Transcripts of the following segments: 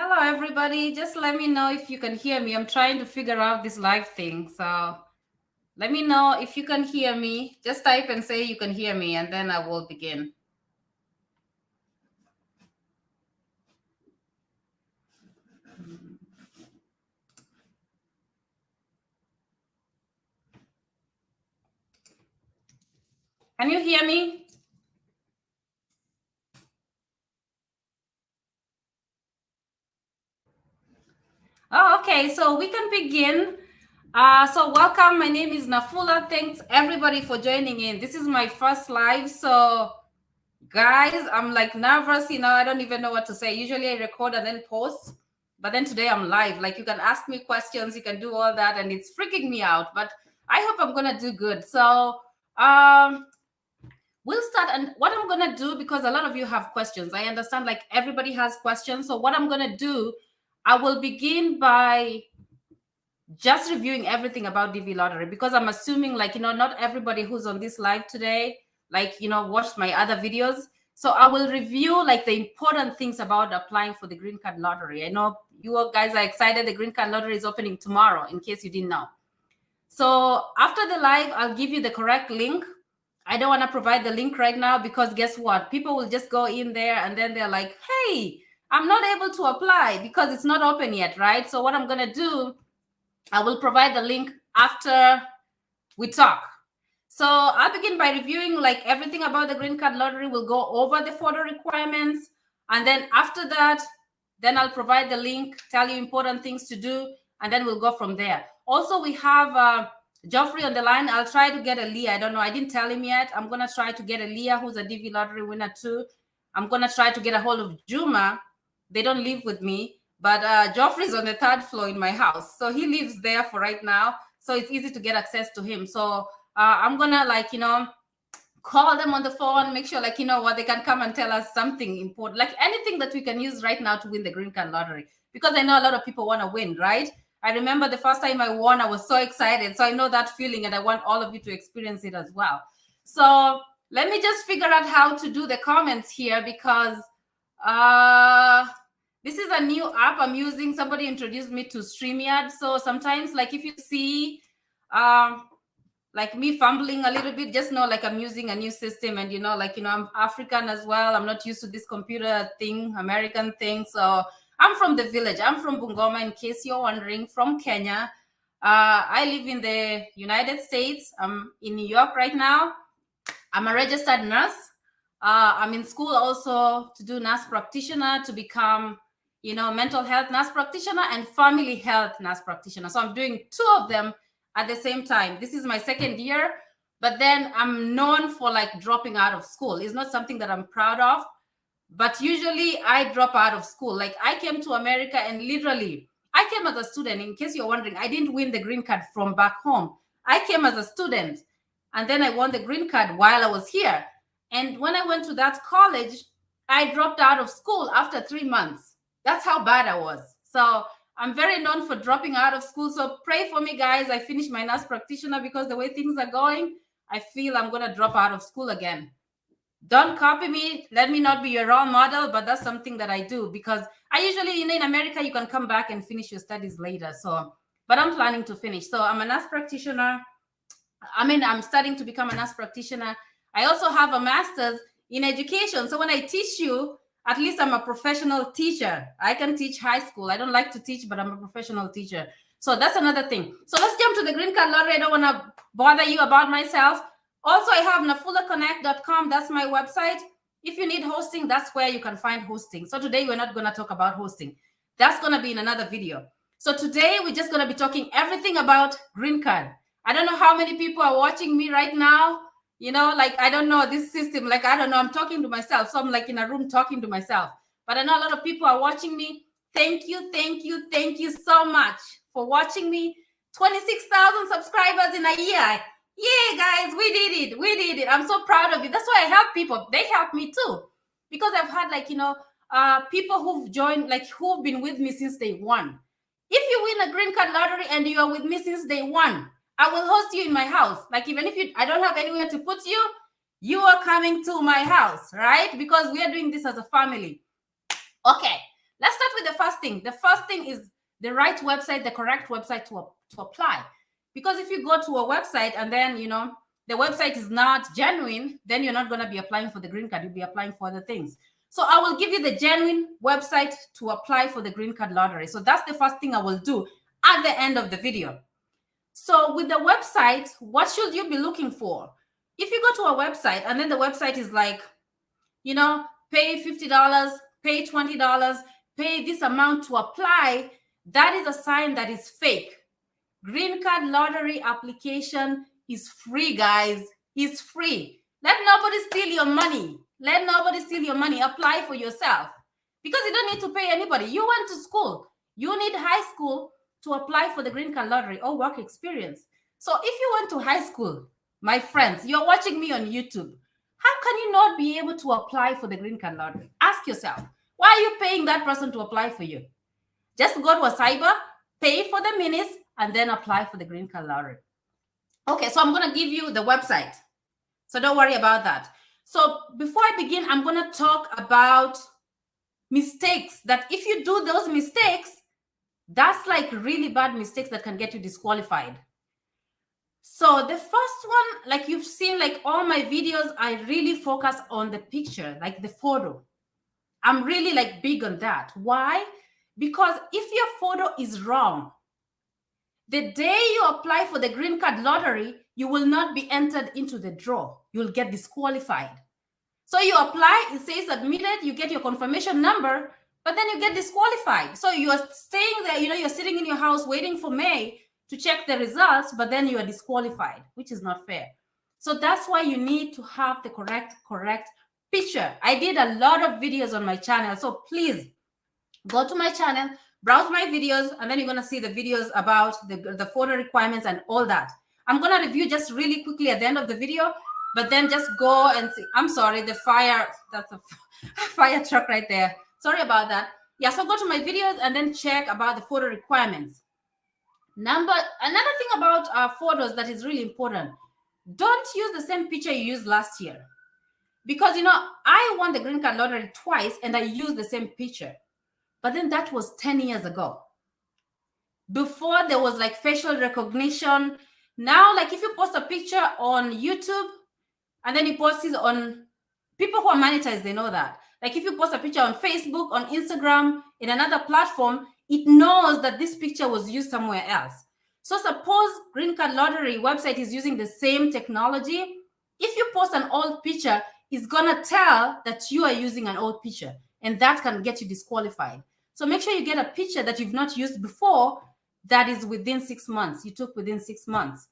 Hello, everybody. Just let me know if you can hear me. I'm trying to figure out this live thing. So let me know if you can hear me. Just type and say you can hear me, and then I will begin. Can you hear me? Oh, okay. So we can begin. So welcome. My name is Nafula. Thanks everybody for joining in. This is my first live. So guys, I'm like nervous. I don't even know what to say. Usually I record and then post. But then today I'm live. Like you can ask me questions, you can do all that, and it's freaking me out. But I hope I'm gonna do good. So we'll start. And what I'm gonna do, because a lot of you have questions, I understand like everybody has questions. So what I'm gonna do, I will begin by just reviewing everything about DV lottery, because I'm assuming like not everybody who's on this live today watched my other videos. So I will review like the important things about applying for the green card lottery. I know you guys are excited. The green card lottery is opening tomorrow, in case you didn't know. So after the live, I'll give you the correct link. I don't want to provide the link right now, because guess what? People will just go in there and then they're like, hey, I'm not able to apply because it's not open yet, right? So what I'm going to do, I will provide the link after we talk. So I'll begin by reviewing like everything about the green card lottery. We'll go over the photo requirements. And then after that, then I'll provide the link, tell you important things to do, and then we'll go from there. Also, we have Geoffrey on the line. I'll try to get a Leah. I don't know. I didn't tell him yet. I'm going to try to get a Leah, who's a DV lottery winner too. I'm going to try to get a hold of Juma. They don't live with me. But Geoffrey's on the third floor in my house. So he lives there for right now. So it's easy to get access to him. So I'm going to call them on the phone, make sure what they can come and tell us something important, like anything that we can use right now to win the green card lottery. Because I know a lot of people want to win, right? I remember the first time I won, I was so excited. So I know that feeling, and I want all of you to experience it as well. So let me just figure out how to do the comments here, because this is a new app I'm using. Somebody introduced me to StreamYard. So sometimes, like if you see like me fumbling a little bit, just know like I'm using a new system, and I'm African as well. I'm not used to this computer thing, American thing. So I'm from the village. I'm from Bungoma, in case you're wondering, from Kenya. I live in the United States. I'm in New York right now. I'm a registered nurse. I'm in school also to do nurse practitioner, to become mental health nurse practitioner and family health nurse practitioner. So I'm doing two of them at the same time. This is my second year, but then I'm known for like dropping out of school. It's not something that I'm proud of, but usually I drop out of school. Like I came to America and literally I came as a student. In case you're wondering, I didn't win the green card from back home. I came as a student, and then I won the green card while I was here. And when I went to that college, I dropped out of school after 3 months. That's how bad I was. So I'm very known for dropping out of school. So pray for me, guys. I finished my nurse practitioner, because the way things are going, I feel I'm going to drop out of school again. Don't copy me. Let me not be your role model, but that's something that I do, because I usually, in America, you can come back and finish your studies later. So, but I'm planning to finish. So I'm a nurse practitioner. I'm studying to become a nurse practitioner. I also have a master's in education. So when I teach you, at least I'm a professional teacher. I can teach high school. I don't like to teach, but I'm a professional teacher. So that's another thing. So let's jump to the green card lottery. I don't want to bother you about myself. Also, I have nafulaconnect.com. That's my website. If you need hosting, that's where you can find hosting. So today we're not going to talk about hosting. That's going to be in another video. So today we're just going to be talking everything about green card. I don't know how many people are watching me right now. I don't know this system. I don't know. I'm talking to myself. So I'm like in a room talking to myself. But I know a lot of people are watching me. Thank you, thank you, thank you so much for watching me. 26,000 subscribers in a year. Yeah, guys, we did it. We did it. I'm so proud of you. That's why I help people. They help me too. Because I've had people who've joined, who've been with me since day one. If you win a green card lottery and you are with me since day one, I will host you in my house. Even if I don't have anywhere to put you, you are coming to my house, right? Because we are doing this as a family. Okay, Let's start with the first thing. The first thing is the right website, the correct website to apply. Because if you go to a website and then, you know, the website is not genuine, then you're not going to be applying for the green card. You'll be applying for other things. So I will give you the genuine website to apply for the green card lottery. So that's the first thing I will do at the end of the video. So with the website, what should you be looking for? If you go to a website and then the website is like, you know, pay $50, pay $20, pay this amount to apply, that is a sign that is fake. Green card lottery application is free, guys. It's free. Let nobody steal your money. Let nobody steal your money. Apply for yourself because you don't need to pay anybody. You went to school. You need high school to apply for the green card lottery or work experience. So if you went to high school, my friends, you're watching me on YouTube, how can you not be able to apply for the green card lottery? Ask yourself, why are you paying that person to apply for you? Just go to a cyber, pay for the minutes, and then apply for the green card lottery. Okay, so I'm going to give you the website. So don't worry about that. So before I begin, I'm going to talk about mistakes that if you do those mistakes, that's like really bad mistakes that can get you disqualified. So the first one, like you've seen, like all my videos, I really focus on the picture, like the photo. I'm really like big on that. Why? Because if your photo is wrong, the day you apply for the green card lottery, you will not be entered into the draw. You'll get disqualified. So you apply, it says admitted, you get your confirmation number, but then you get disqualified. So you are staying there, you know, you're sitting in your house waiting for May to check the results, but then you are disqualified, which is not fair. So that's why you need to have the correct picture. I did a lot of videos on my channel. So please go to my channel, browse my videos, and then you're going to see the videos about the photo requirements and all that. I'm going to review just really quickly at the end of the video, but then just go and see. I'm sorry, the fire, that's a fire truck right there. Sorry about that. Yeah, so go to my videos and then check about the photo requirements. Another thing about photos that is really important, don't use the same picture you used last year. Because, you know, I won the green card lottery twice and I used the same picture. But then that was 10 years ago. Before there was like facial recognition. Now, like if you post a picture on YouTube and then you post it on, people who are monetized, they know that. Like if you post a picture on Facebook, on Instagram, in another platform, it knows that this picture was used somewhere else. So suppose Green Card Lottery website is using the same technology. If you post an old picture, it's gonna tell that you are using an old picture, and that can get you disqualified. So make sure you get a picture that you've not used before that is within 6 months. You took within 6 months.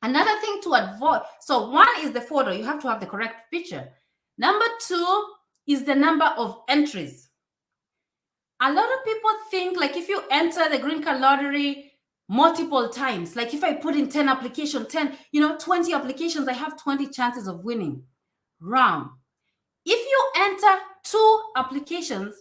Another thing to avoid, so one is the photo. You have to have the correct picture. Number 2 is the number of entries. A lot of people think like if you enter the Green Card Lottery multiple times, like if I put in 10 applications, 20 applications, I have 20 chances of winning. Wrong. If you enter 2 applications,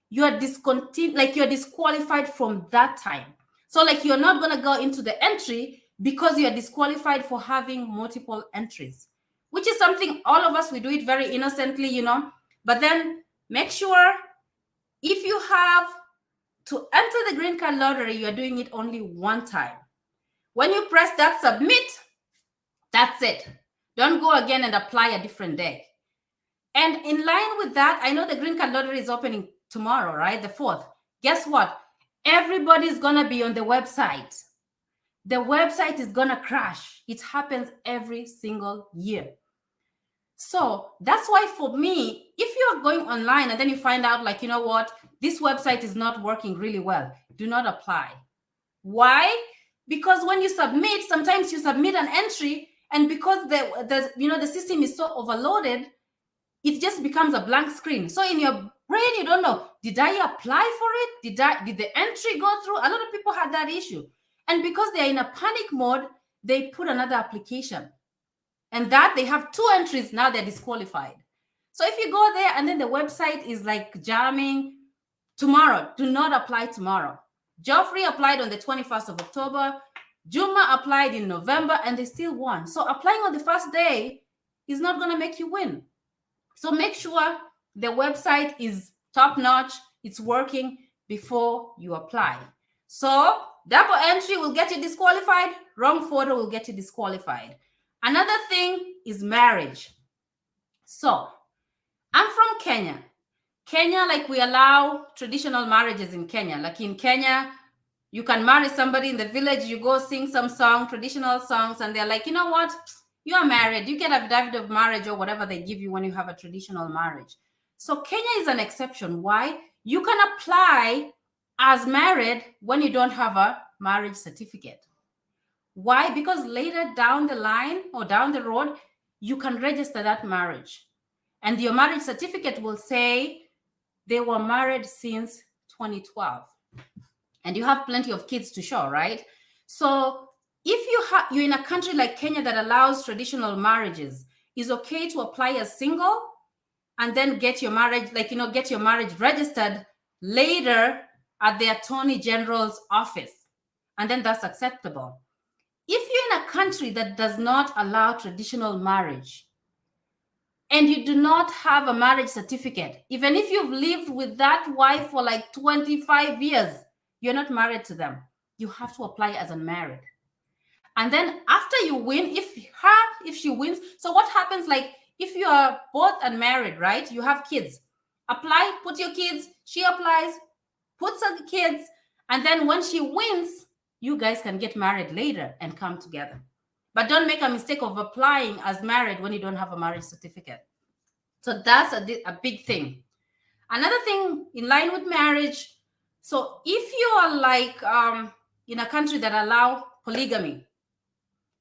you are you're disqualified from that time. So like you're not going to go into the entry because you're disqualified for having multiple entries, which is something all of us, we do it very innocently, you know. But then make sure if you have to enter the Green Card Lottery, you are doing it only one time. When you press that submit, that's it. Don't go again and apply a different day. And in line with that, I know the Green Card Lottery is opening tomorrow, right? The 4th. Guess what? Everybody's going to be on the website. The website is going to crash. It happens every single year. So that's why for me, if you're going online and then you find out like, you know what, this website is not working really well, do not apply. Why? Because when you submit, sometimes you submit an entry and because the system is so overloaded, it just becomes a blank screen. So in your brain, you don't know, did I apply for it? Did the entry go through? A lot of people had that issue. And because they're in a panic mode, they put another application. And that they have 2 entries, now they're disqualified. So if you go there and then the website is like jamming, tomorrow, do not apply tomorrow. Geoffrey applied on the 21st of October. Juma applied in November and they still won. So applying on the first day is not going to make you win. So make sure the website is top notch. it's working before you apply. So double entry will get you disqualified. Wrong photo will get you disqualified. Another thing is marriage. So I'm from Kenya. Kenya, like we allow traditional marriages in Kenya. Like in Kenya, you can marry somebody in the village, you go sing some song, traditional songs, and they're like, you know what? You are married. You get a affidavit of marriage or whatever they give you when you have a traditional marriage. So Kenya is an exception. Why? You can apply as married when you don't have a marriage certificate. Why? Because later down the line or down the road, you can register that marriage. And your marriage certificate will say they were married since 2012. And you have plenty of kids to show, right? So if you're in a country like Kenya that allows traditional marriages, it's okay to apply as single and then get your marriage, get your marriage registered later at the Attorney General's office. And then that's acceptable. If you're in a country that does not allow traditional marriage and you do not have a marriage certificate, even if you've lived with that wife for like 25 years, you're not married to them. You have to apply as unmarried. And then after you win, if she wins, so what happens, like if you are both unmarried, right? You have kids. Apply, put your kids, she applies, puts her kids, and then when she wins, you guys can get married later and come together. But don't make a mistake of applying as married when you don't have a marriage certificate. So that's a big thing. Another thing in line with marriage, so if you are like in a country that allow polygamy,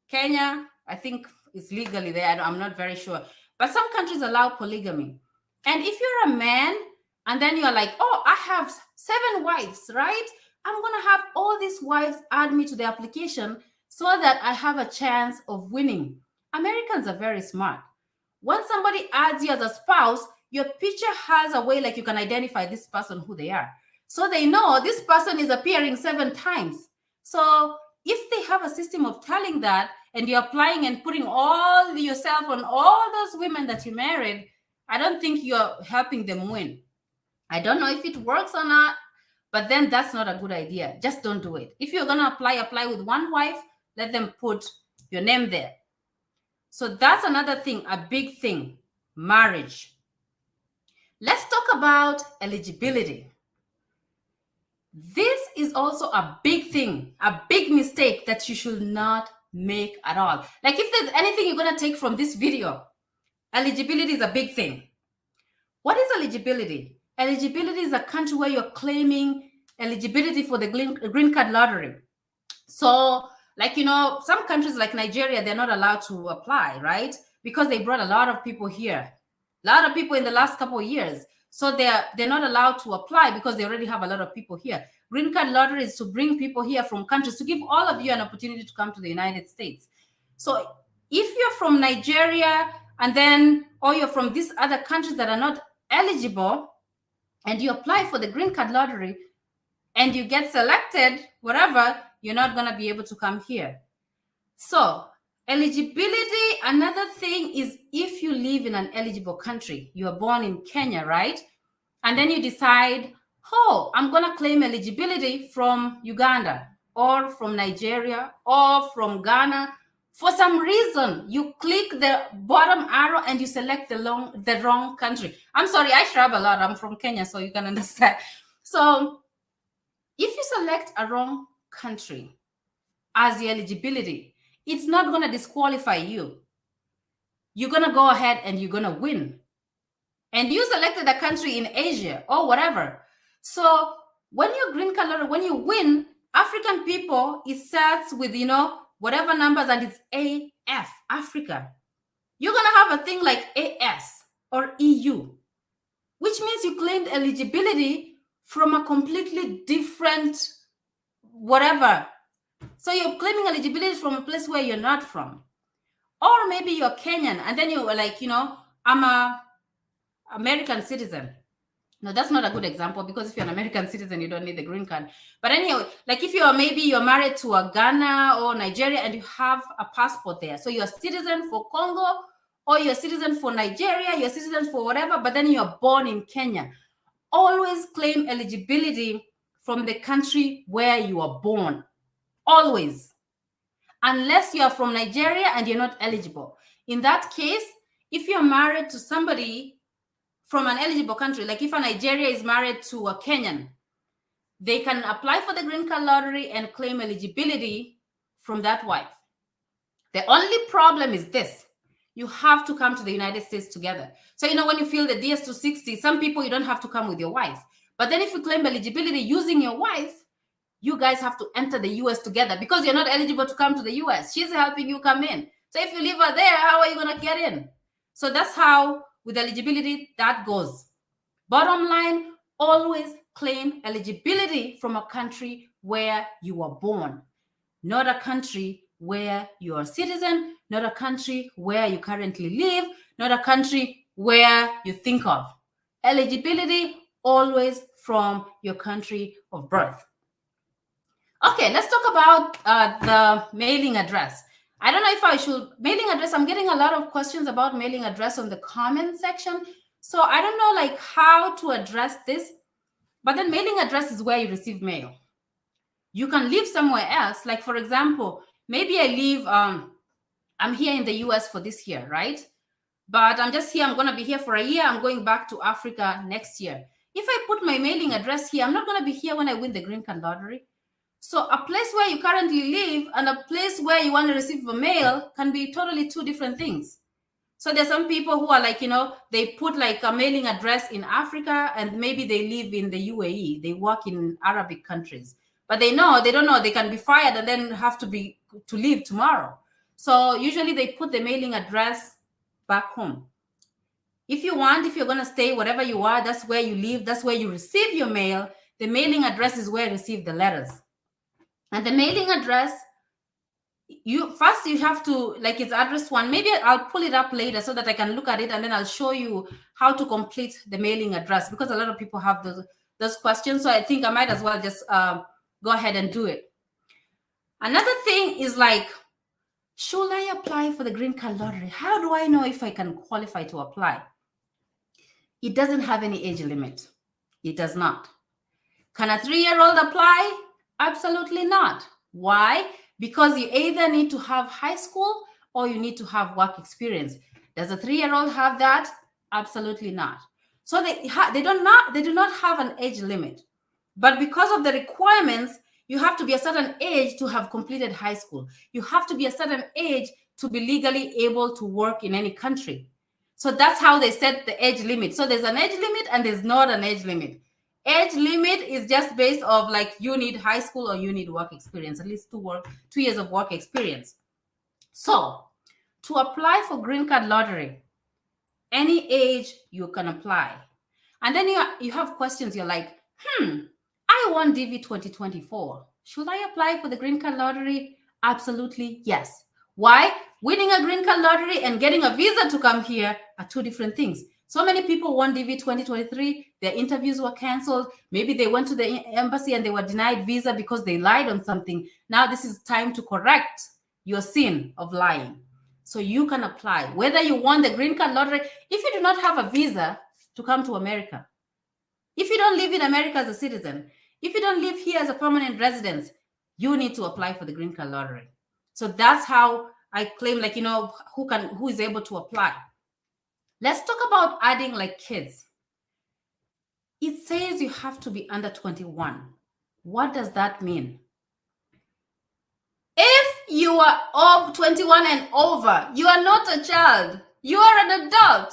Kenya, I think is legally there. I'm not very sure. But some countries allow polygamy. And if you're a man and then you're like, oh, I have 7 wives, right? I'm going to have all these wives add me to the application so that I have a chance of winning. Americans are very smart. When somebody adds you as a spouse, your picture has a way like you can identify this person, who they are. So they know this person is appearing 7 times. So if they have a system of telling that and you're applying and putting all yourself on all those women that you married, I don't think you're helping them win. I don't know if it works or not, but then that's not a good idea. Just don't do it. If you're going to apply with one wife, let them put your name there. So that's another thing, a big thing, marriage. Let's talk about eligibility. This is also a big thing, a big mistake that you should not make at all. Like if there's anything you're going to take from this video, eligibility is a big thing. What is eligibility? Eligibility is a country where you're claiming eligibility for the green card lottery. So like, some countries like Nigeria, they're not allowed to apply, right? Because they brought a lot of people here, a lot of people in the last couple of years. So they're not allowed to apply because they already have a lot of people here. Green card lottery is to bring people here from countries, to give all of you an opportunity to come to the United States. So if you're from Nigeria or you're from these other countries that are not eligible, and you apply for the green card lottery and you get selected, whatever, you're not going to be able to come here. So eligibility, another thing is if you live in an eligible country, you are born in Kenya, right? And then you decide, oh, I'm going to claim eligibility from Uganda or from Nigeria or from Ghana. For some reason, you click the bottom arrow and you select the wrong country. I'm sorry, I travel a lot. I'm from Kenya, so you can understand. So if you select a wrong country as the eligibility, it's not going to disqualify you. You're going to go ahead and you're going to win. And you selected a country in Asia or whatever. So when you're green card lottery, when you win, African people, it starts with, whatever numbers, and it's AF, Africa. You're going to have a thing like AS or EU, which means you claimed eligibility from a completely different whatever. So you're claiming eligibility from a place where you're not from. Or maybe you're Kenyan and then you're like, I'm a American citizen. No, that's not a good example, because if you're an American citizen, you don't need the green card. But anyway, like if you're married to a Ghana or Nigeria and you have a passport there. So you're a citizen for Congo, or you're a citizen for Nigeria, you're a citizen for whatever, but then you're born in Kenya. always claim eligibility from the country where you are born. Always. Unless you are from Nigeria and you're not eligible. In that case, if you're married to somebody from an eligible country, like if a Nigeria is married to a Kenyan, they can apply for the green card lottery and claim eligibility from that wife. The only problem is this: you have to come to the United States together. So, when you fill the DS-260, some people, you don't have to come with your wife. But then if you claim eligibility using your wife, you guys have to enter the US together because you're not eligible to come to the US. She's helping you come in. So if you leave her there, how are you going to get in? So that's how, with eligibility, that goes. Bottom line, always claim eligibility from a country where you were born, not a country where you are a citizen, not a country where you currently live, not a country where you think of. Eligibility always from your country of birth. Okay, let's talk about the mailing address. I don't know if I should, mailing address, I'm getting a lot of questions about mailing address on the comment section. So I don't know like how to address this, but then mailing address is where you receive mail. You can live somewhere else. Like for example, maybe I live, I'm here in the US for this year, right? But I'm just here, I'm gonna be here for a year. I'm going back to Africa next year. If I put my mailing address here, I'm not gonna be here when I win the green card lottery. So a place where you currently live and a place where you want to receive a mail can be totally two different things. So there's some people who are like, they put like a mailing address in Africa and maybe they live in the UAE. They work in Arabic countries, but they don't know they can be fired and then have to leave tomorrow. So usually they put the mailing address back home. If you're going to stay wherever you are, that's where you live, that's where you receive your mail. The mailing address is where you receive the letters. And the mailing address, you have to, like it's address one. Maybe I'll pull it up later so that I can look at it and then I'll show you how to complete the mailing address because a lot of people have those questions. So I think I might as well just go ahead and do it. Another thing is like, should I apply for the green card lottery? How do I know if I can qualify to apply? It doesn't have any age limit. It does not. Can a 3-year-old apply? Absolutely not. Why? Because you either need to have high school or you need to have work experience. Does a 3-year-old have that? Absolutely not. So they do not have an age limit. But because of the requirements, you have to be a certain age to have completed high school. You have to be a certain age to be legally able to work in any country. So that's how they set the age limit. So there's an age limit and there's not an age limit. Age limit is just based off like you need high school or you need work experience, at least 2 years of work experience. So to apply for green card lottery, any age you can apply. And then you have questions. You're like, I want DV 2024. Should I apply for the green card lottery? Absolutely yes. Why? Winning a green card lottery and getting a visa to come here are two different things. So many people won DV 2023. Their interviews were canceled. Maybe they went to the embassy and they were denied visa because they lied on something. Now this is time to correct your sin of lying. So you can apply. Whether you won the green card lottery, if you do not have a visa to come to America, if you don't live in America as a citizen, if you don't live here as a permanent resident, you need to apply for the green card lottery. So that's how I claim, like, who is able to apply. Let's talk about adding like kids. It says you have to be under 21. What does that mean? If you are of 21 and over, you are not a child. You are an adult.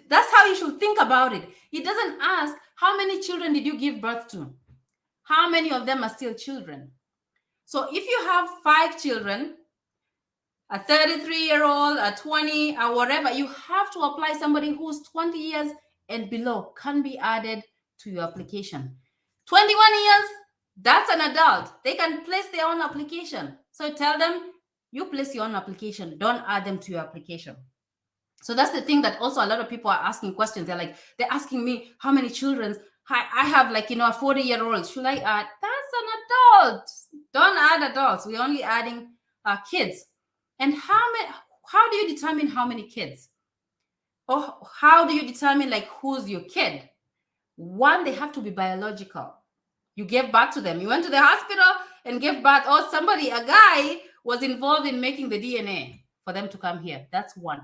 That's how you should think about it. It doesn't ask how many children did you give birth to? How many of them are still children? So if you have 5 children, a 33-year-old, a 20, or whatever, you have to apply. Somebody who's 20 years and below can be added to your application. 21 years, that's an adult. They can place their own application. So tell them, you place your own application. Don't add them to your application. So that's the thing that also a lot of people are asking questions. They're asking me, how many children? I have like, a 40-year-old. Should I add? That's an adult. Don't add adults. We're only adding kids. And how do you determine how many kids? Or how do you determine like who's your kid? One, they have to be biological. You gave birth to them. You went to the hospital and gave birth, or a guy was involved in making the DNA for them to come here. That's one.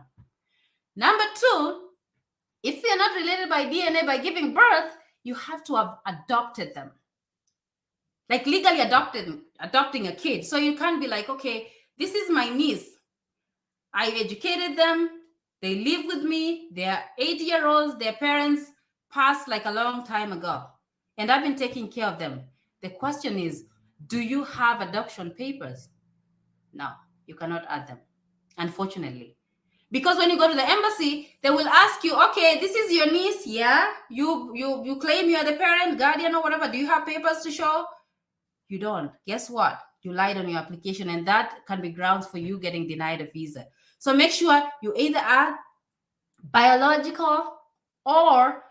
Number two, if you're not related by DNA by giving birth, you have to have adopted them. Like legally adopting a kid. So you can't be like, okay, this is my niece. I educated them. They live with me. They're 8-year-olds. Their parents passed like a long time ago. And I've been taking care of them. The question is, do you have adoption papers? No, you cannot add them, unfortunately. Because when you go to the embassy, they will ask you, okay, this is your niece, yeah? You claim you are the parent, guardian, or whatever. Do you have papers to show? You don't. Guess what? You lied on your application, and that can be grounds for you getting denied a visa. So make sure you either add biological or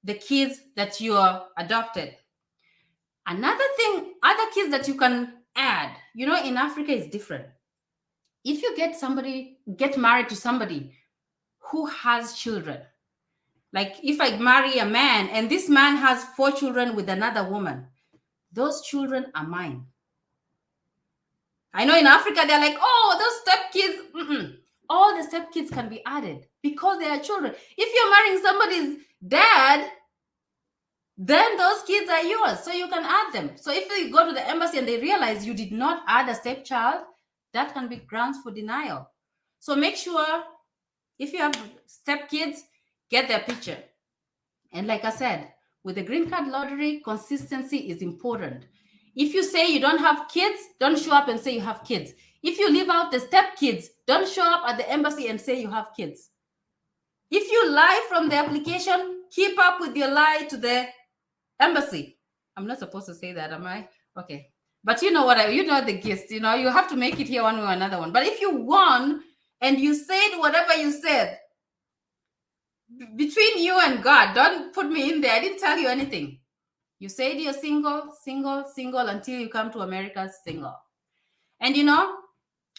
the kids that you are adopted. Another thing, other kids that you can add, in Africa is different. If you get married to somebody who has children, like if I marry a man and this man has 4 children with another woman, those children are mine. I know in Africa, they're like, oh, those stepkids. All the stepkids can be added because they are children. If you're marrying somebody's dad, then those kids are yours. So you can add them. So if you go to the embassy and they realize you did not add a stepchild, that can be grounds for denial. So make sure if you have stepkids, get their picture. And like I said, with the green card lottery, consistency is important. If you say you don't have kids, don't show up and say you have kids. If you leave out the stepkids, don't show up at the embassy and say you have kids. If you lie from the application, keep up with your lie to the embassy. I'm not supposed to say that, am I? Okay. But you know the gist, you have to make it here one way or another one. But if you won and you said whatever you said, between you and God, don't put me in there. I didn't tell you anything. You said you're single until you come to America single. And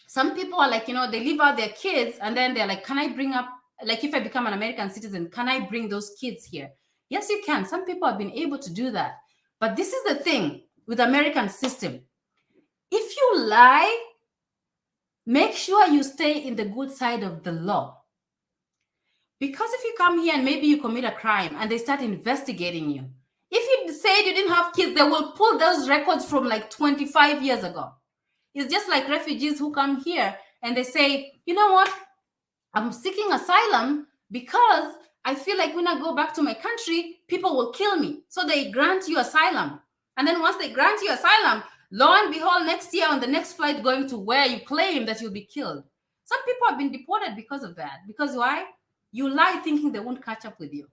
some people are like, they leave out their kids and then they're like, can I bring up, like if I become an American citizen, can I bring those kids here? Yes, you can. Some people have been able to do that. But this is the thing with American system. If you lie, make sure you stay in the good side of the law. Because if you come here and maybe you commit a crime and they start investigating you, if you said you didn't have kids, they will pull those records from like 25 years ago. It's just like refugees who come here and they say, you know what? I'm seeking asylum because I feel like when I go back to my country, people will kill me. So they grant you asylum. And then once they grant you asylum, lo and behold, next year on the next flight going to where you claim that you'll be killed. Some people have been deported because of that. Because why? You lie thinking they won't catch up with you.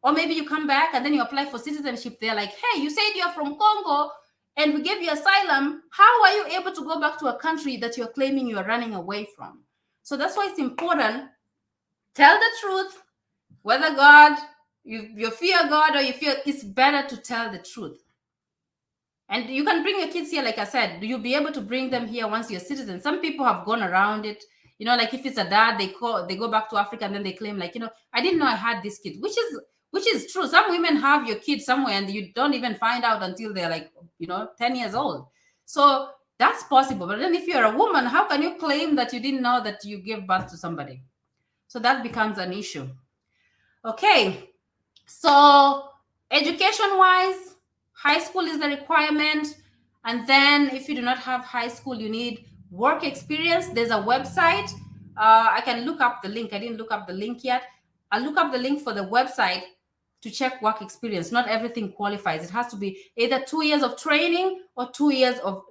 Or maybe you come back and then you apply for citizenship. They're like, hey, you said you're from Congo and we gave you asylum. How are you able to go back to a country that you're claiming you're running away from? So that's why it's important. Tell the truth. Whether you fear God or you fear, it's better to tell the truth. And you can bring your kids here, like I said. You'll be able to bring them here once you're a citizen. Some people have gone around it. Like if it's a dad, they go back to Africa and then they claim like, I didn't know I had this kid, which is true. Some women have your kid somewhere and you don't even find out until they're like, 10 years old. So that's possible. But then if you're a woman, how can you claim that you didn't know that you gave birth to somebody? So that becomes an issue. Okay. So education-wise, high school is the requirement. And then if you do not have high school, you need work experience. There's a website. I can look up the link. I didn't look up the link yet. I'll look up the link for the website to check work experience. Not everything qualifies. It has to be either 2 years of training or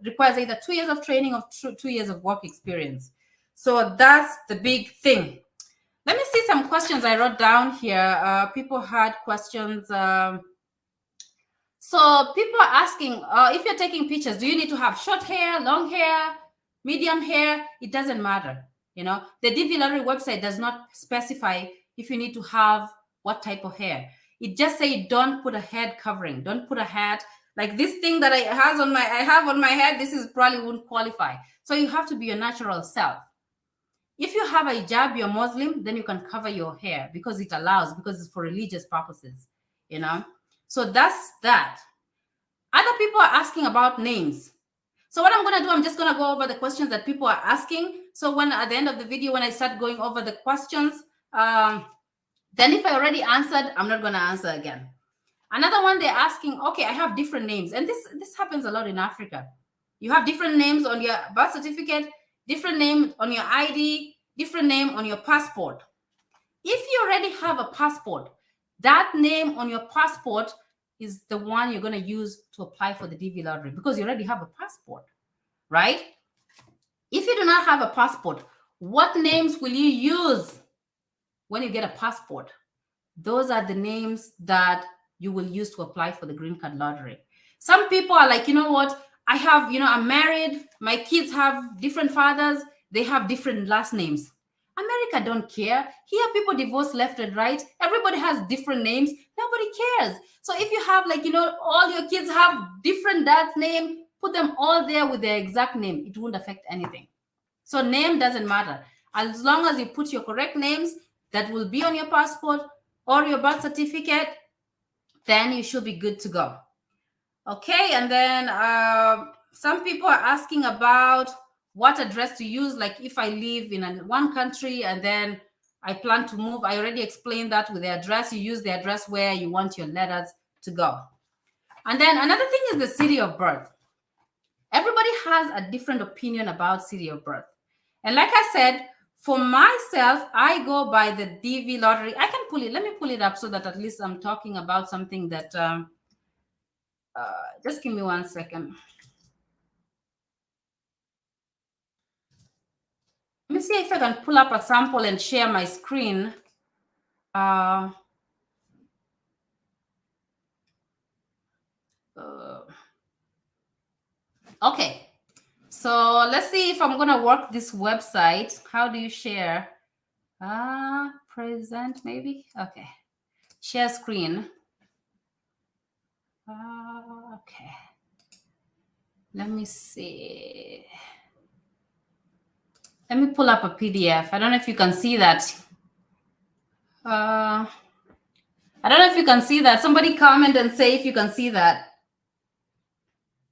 requires either 2 years of training or 2 years of work experience. So that's the big thing. Let me see some questions I wrote down here. People had questions. So people are asking, if you're taking pictures, do you need to have short hair, long hair, medium hair? It doesn't matter. The DV lottery website does not specify if you need to have what type of hair. It just says don't put a head covering. Don't put a hat. Like this thing that I have on my head, this is probably won't qualify. So you have to be your natural self. If you have a hijab, you're Muslim, then you can cover your hair because it allows, because it's for religious purposes, So that's that. Other people are asking about names. So what I'm going to do, I'm just going to go over the questions that people are asking. So when at the end of the video, when I start going over the questions, then if I already answered, I'm not going to answer again. Another one, they're asking, okay, I have different names. And this happens a lot in Africa. You have different names on your birth certificate, different name on your ID, different name on your passport. If you already have a passport, that name on your passport is the one you're going to use to apply for the DV lottery because you already have a passport, right? If you do not have a passport, what names will you use when you get a passport? Those are the names that you will use to apply for the green card lottery. Some people are like, you know what? I have, I'm married. My kids have different fathers. They have different last names. America don't care. Here, people divorce left and right. Everybody has different names. Nobody cares. So if you have all your kids have different dad's name, put them all there with their exact name. It won't affect anything. So name doesn't matter. As long as you put your correct names that will be on your passport or your birth certificate, then you should be good to go. Okay, and then some people are asking about what address to use. Like if I live in one country and then I plan to move, I already explained that with the address. You use the address where you want your letters to go. And then another thing is the city of birth. Everybody has a different opinion about city of birth. And like I said, for myself, I go by the DV lottery. I can pull it. Let me pull it up so that at least I'm talking about something that, just give me 1 second. Let me see if I can pull up a sample and share my screen. Okay, so let's see if I'm gonna work this website. How do you share? Present maybe? Okay, share screen. Okay, let me see. Let me pull up a PDF. I don't know if you can see that. I don't know if you can see that. Somebody comment and say if you can see that,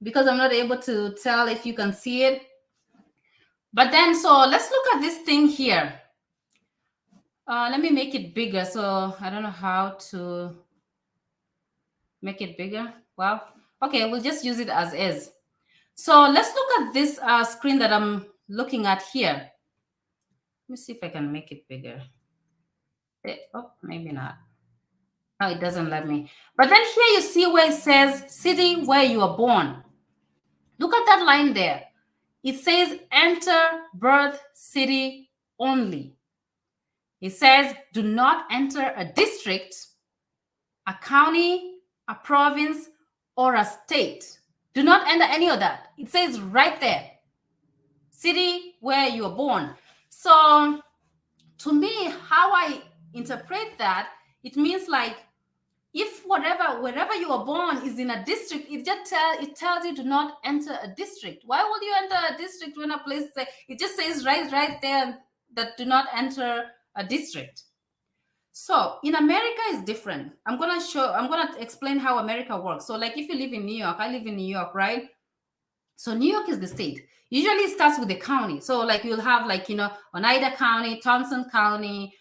because I'm not able to tell if you can see it. But then, so let's look at this thing here. Let me make it bigger. So I don't know how to make it bigger. Well, okay, we'll just use it as is. So let's look at this screen that I'm looking at here. Let me see if I can make it bigger. Oh, maybe not. No, it doesn't let me. But then here you see where it says city where you are born. Look at that line there. It says enter birth city only. It says do not enter a district, a county, a province, or a state. Do not enter any of that. It says right there, city where you are born. So to me, how I interpret that, it means like if wherever you are born is in a district, it tells you to not enter a district. Why would you enter a district when a place it just says right there that do not enter a district? So in America is different. I'm gonna explain how America works. So like if you live in New York, I live in New York, right? So New York is the state. Usually it starts with the county. So like you'll have Oneida County, Thompson County,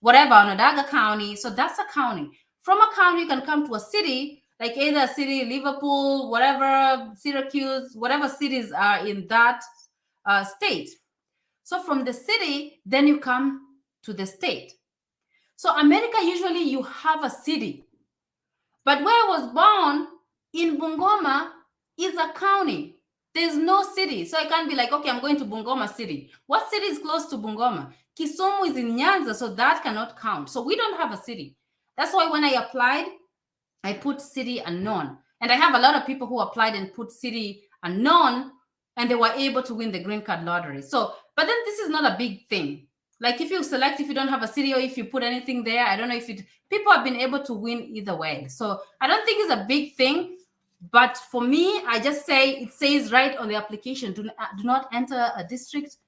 whatever, Onondaga County. So that's a county. From a county, you can come to a city, like either a city, Liverpool, whatever, Syracuse, whatever cities are in that state. So from the city, then you come to the state. So America, usually you have a city. But where I was born, in Bungoma, is a county. There's no city. So I can't be like, okay, I'm going to Bungoma City. What city is close to Bungoma? Kisumu is in Nyanza, so that cannot count. So we don't have a city. That's why when I applied, I put city unknown. And I have a lot of people who applied and put city unknown, and they were able to win the green card lottery. So, but then this is not a big thing. Like if you select, if you don't have a city, or if you put anything there, I don't know if people have been able to win either way. So I don't think it's a big thing. But for me, I just say, it says right on the application, do not enter a district,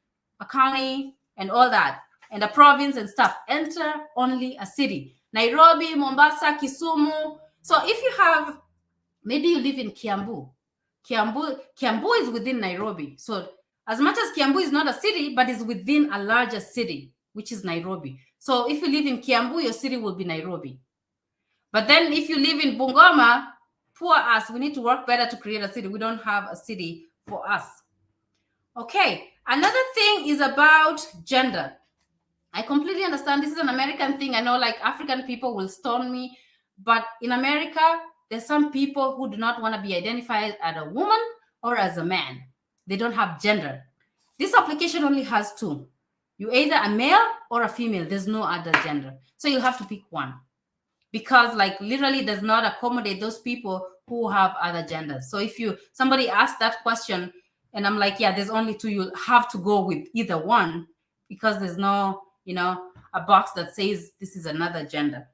a county, and all that, and a province and stuff. Enter only a city. Nairobi, Mombasa, Kisumu, So if you have, maybe you live in Kiambu. Kiambu is within Nairobi. So as much as Kiambu is not a city, but is within a larger city, which is Nairobi. So if you live in Kiambu, your city will be Nairobi. But then if you live in Bungoma, poor us, we need to work better to create a city. We don't have a city for us. Okay, another thing is about gender. I completely understand this is an American thing. I know like African people will stone me, but in America, there's some people who do not want to be identified as a woman or as a man. They don't have gender. This application only has two. You're either a male or a female. There's no other gender. So you'll have to pick one, because like literally does not accommodate those people who have other genders. So if somebody asks that question and I'm like, yeah, there's only two, you'll have to go with either one, because there's no, a box that says this is another gender.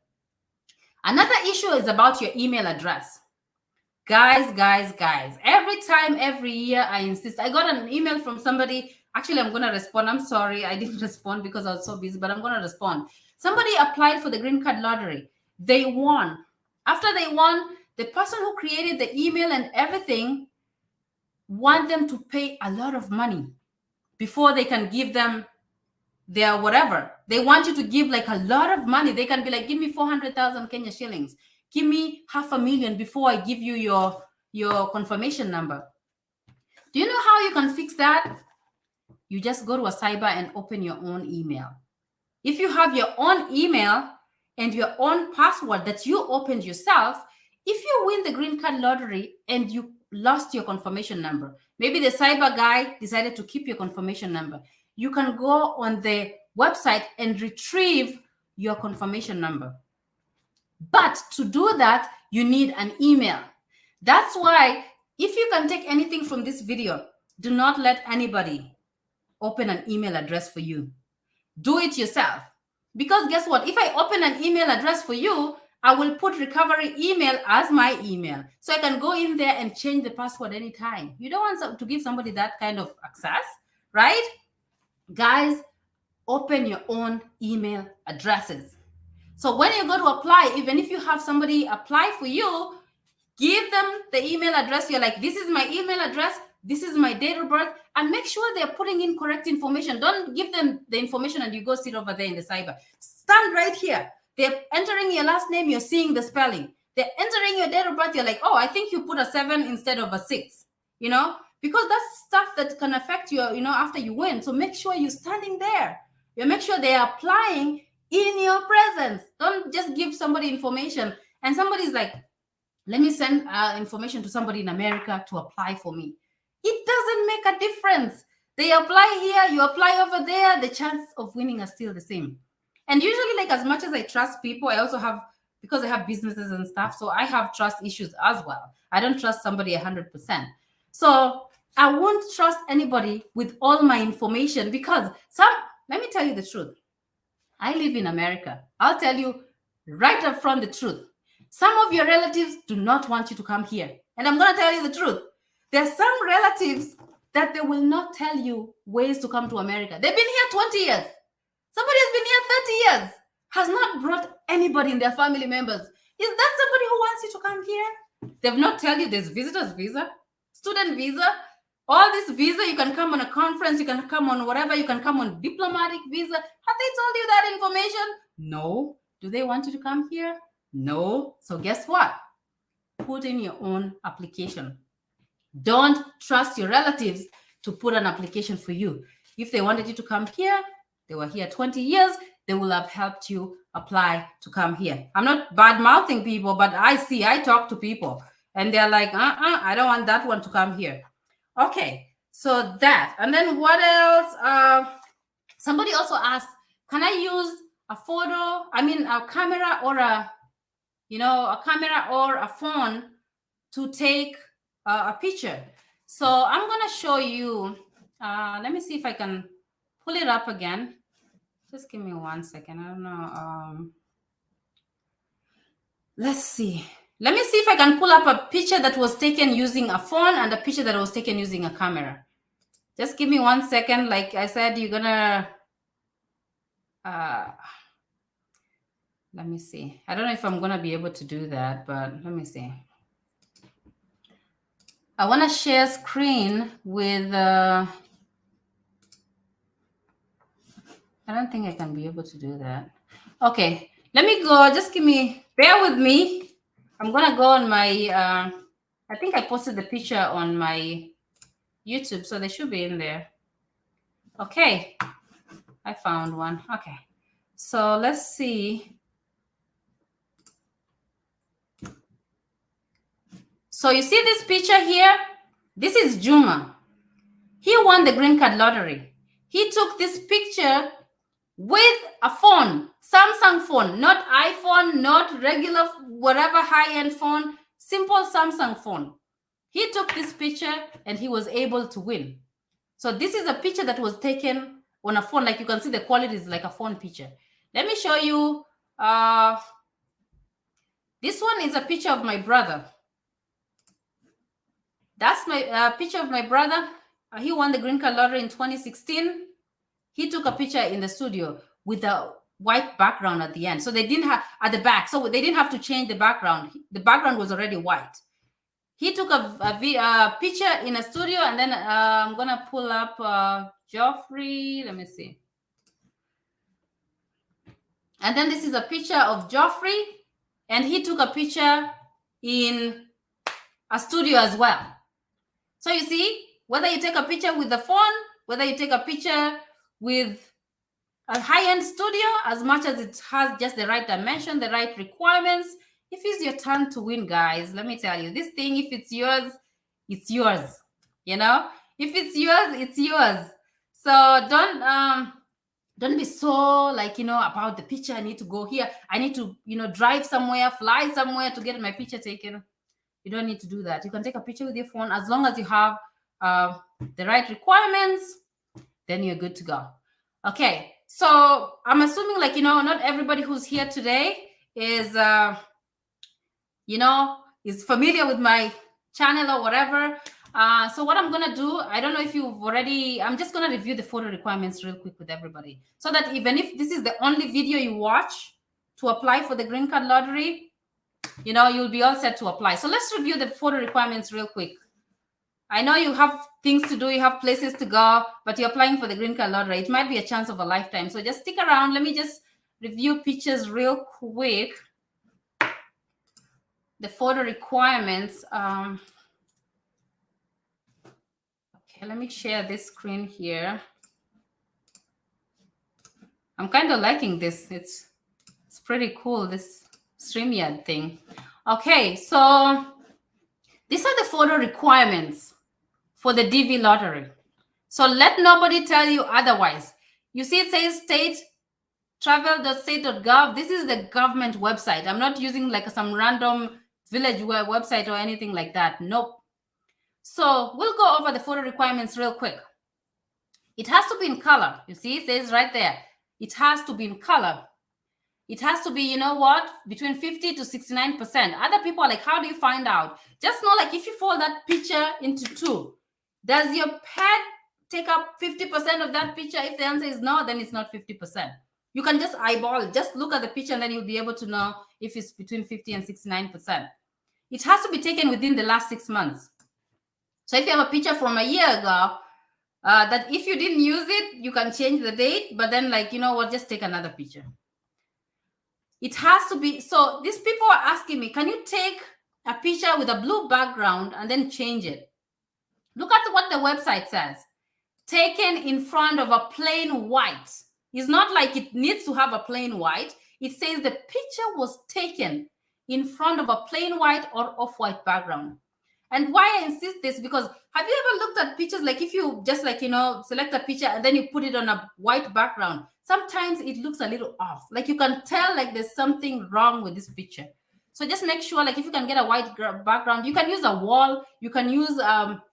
Another issue is about your email address. Guys, every year I insist. I got an email from somebody. Actually, I'm going to respond. I'm sorry, I didn't respond because I was so busy, but I'm going to respond. Somebody applied for the green card lottery. They won. After they won, the person who created the email and everything want them to pay a lot of money before they can give them their whatever. They want you to give like a lot of money. They can be like, give me 400,000 Kenya shillings. Give me $500,000 before I give you your confirmation number. Do you know how you can fix that? You just go to a cyber and open your own email. If you have your own email and your own password that you opened yourself, if you win the green card lottery and you lost your confirmation number, maybe the cyber guy decided to keep your confirmation number, you can go on the website and retrieve your confirmation number. But to do that, you need an email. That's why if you can take anything from this video, do not let anybody open an email address for you. Do it yourself. Because guess what? If I open an email address for you, I will put recovery email as my email. So I can go in there and change the password anytime. You don't want to give somebody that kind of access, right? Guys, open your own email addresses. So when you go to apply, even if you have somebody apply for you, give them the email address. You're like, this is my email address. This is my date of birth. And make sure they're putting in correct information. Don't give them the information and you go sit over there in the cyber. Stand right here. They're entering your last name. You're seeing the spelling. They're entering your date of birth. You're like, oh, I think you put a 7 instead of a 6, because that's stuff that can affect you, after you win. So make sure you're standing there. You make sure they're applying in your presence. Don't just give somebody information and somebody's like, let me send information to somebody in America to apply for me. It doesn't make a difference. They apply here, you apply over there, the chance of winning are still the same. And usually, like, as much as I trust people, I also have, because I have businesses and stuff, so I have trust issues as well. I don't trust somebody 100%. So I won't trust anybody with all my information because let me tell you the truth. I live in America. I'll tell you right up front the truth. Some of your relatives do not want you to come here. And I'm going to tell you the truth. There's some relatives that they will not tell you ways to come to America. They've been here 20 years. Somebody has been here 30 years, has not brought anybody in their family members. Is that somebody who wants you to come here? They've not tell you there's visitor's visa, student visa, all this visa. You can come on a conference, you can come on whatever, you can come on diplomatic visa. Have they told you that information? No. Do they want you to come here? No. So guess what? Put in your own application. Don't trust your relatives to put an application for you. If they wanted you to come here, they were here 20 years, they will have helped you apply to come here. I'm not bad-mouthing people, but I talk to people and they're like, I don't want that one to come here. Okay, so that. And then what else? Somebody also asked, can I use a camera or a camera or a phone to take a picture? So I'm going to show you. Let me see if I can pull it up again. Just give me 1 second. I don't know. Let's see. Let me see if I can pull up a picture that was taken using a phone and a picture that was taken using a camera. Just give me 1 second. Like I said, you're going to... Let me see. I don't know if I'm going to be able to do that, but let me see. I want to share screen with, I don't think I can be able to do that. Okay, let me go. Just bear with me. I'm going to go on my, I think I posted the picture on my YouTube, so they should be in there. Okay, I found one. Okay, so let's see. So you see this picture here? This is Juma. He won the green card lottery. He took this picture with a phone, Samsung phone, not iPhone, not regular, whatever high-end phone, simple Samsung phone. He took this picture and he was able to win. So this is a picture that was taken on a phone. Like you can see the quality is like a phone picture. Let me show you. This one is a picture of my brother. That's my picture of my brother. He won the green card lottery in 2016. He took a picture in the studio with a white background at the end. So they didn't have at the back. So they didn't have to change the background. The background was already white. He took a picture in a studio, and then I'm going to pull up Joffrey. Let me see. And then this is a picture of Joffrey, and he took a picture in a studio as well. So you see, whether you take a picture with the phone, whether you take a picture with a high-end studio, as much as it has just the right dimension, the right requirements, if it's your turn to win, guys, let me tell you, this thing, if it's yours, it's yours. You know, if it's yours, it's yours. So don't be so like, about the picture. I need to go here. I need to, drive somewhere, fly somewhere to get my picture taken. You don't need to do that. You can take a picture with your phone as long as you have the right requirements, then you're good to go. Okay, so I'm assuming not everybody who's here today is, is familiar with my channel or whatever. So what I'm going to do, I don't know if you've already, I'm just going to review the photo requirements real quick with everybody. So that even if this is the only video you watch to apply for the green card lottery, you'll be all set to apply. So let's review the photo requirements real quick. I know you have things to do, you have places to go, but you're applying for the green card lottery. It might be a chance of a lifetime. So just stick around. Let me just review pictures real quick. The photo requirements. Okay, let me share this screen here. I'm kind of liking this. It's pretty cool, this StreamYard thing. Okay, so these are the photo requirements for the DV lottery. So let nobody tell you otherwise. You see it says travel.state.gov. This is the government website. I'm not using like some random village website or anything like that. Nope. So we'll go over the photo requirements real quick. It has to be in color. You see, it says right there. It has to be in color. It has to be, between 50 to 69%. Other people are like, how do you find out? Just know, like, if you fold that picture into two, does your pet take up 50% of that picture? If the answer is no, then it's not 50%. You can just eyeball it. Just look at the picture, and then you'll be able to know if it's between 50 and 69%. It has to be taken within the last 6 months. So if you have a picture from a year ago, that if you didn't use it, you can change the date, but then just take another picture. It has to be, so these people are asking me, can you take a picture with a blue background and then change it? Look at what the website says. Taken in front of a plain white. It's not like it needs to have a plain white. It says the picture was taken in front of a plain white or off-white background. And why I insist this, because have you ever looked at pictures, like if you just select a picture and then you put it on a white background, sometimes it looks a little off. Like you can tell like there's something wrong with this picture. So just make sure, like if you can get a white background, you can use a wall, you can use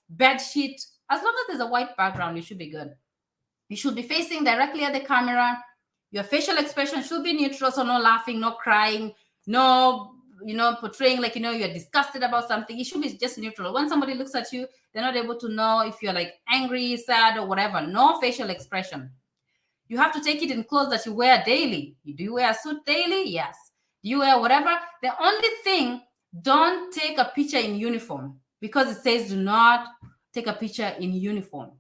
bed sheet. As long as there's a white background, you should be good. You should be facing directly at the camera. Your facial expression should be neutral, so no laughing, no crying, no portraying like you're disgusted about something. It should be just neutral. When somebody looks at you, they're not able to know if you're like angry, sad, or whatever. No facial expression. You have to take it in clothes that you wear daily. Do you wear a suit daily? Yes. you wear whatever. The only thing, don't take a picture in uniform, because it says do not take a picture in uniform.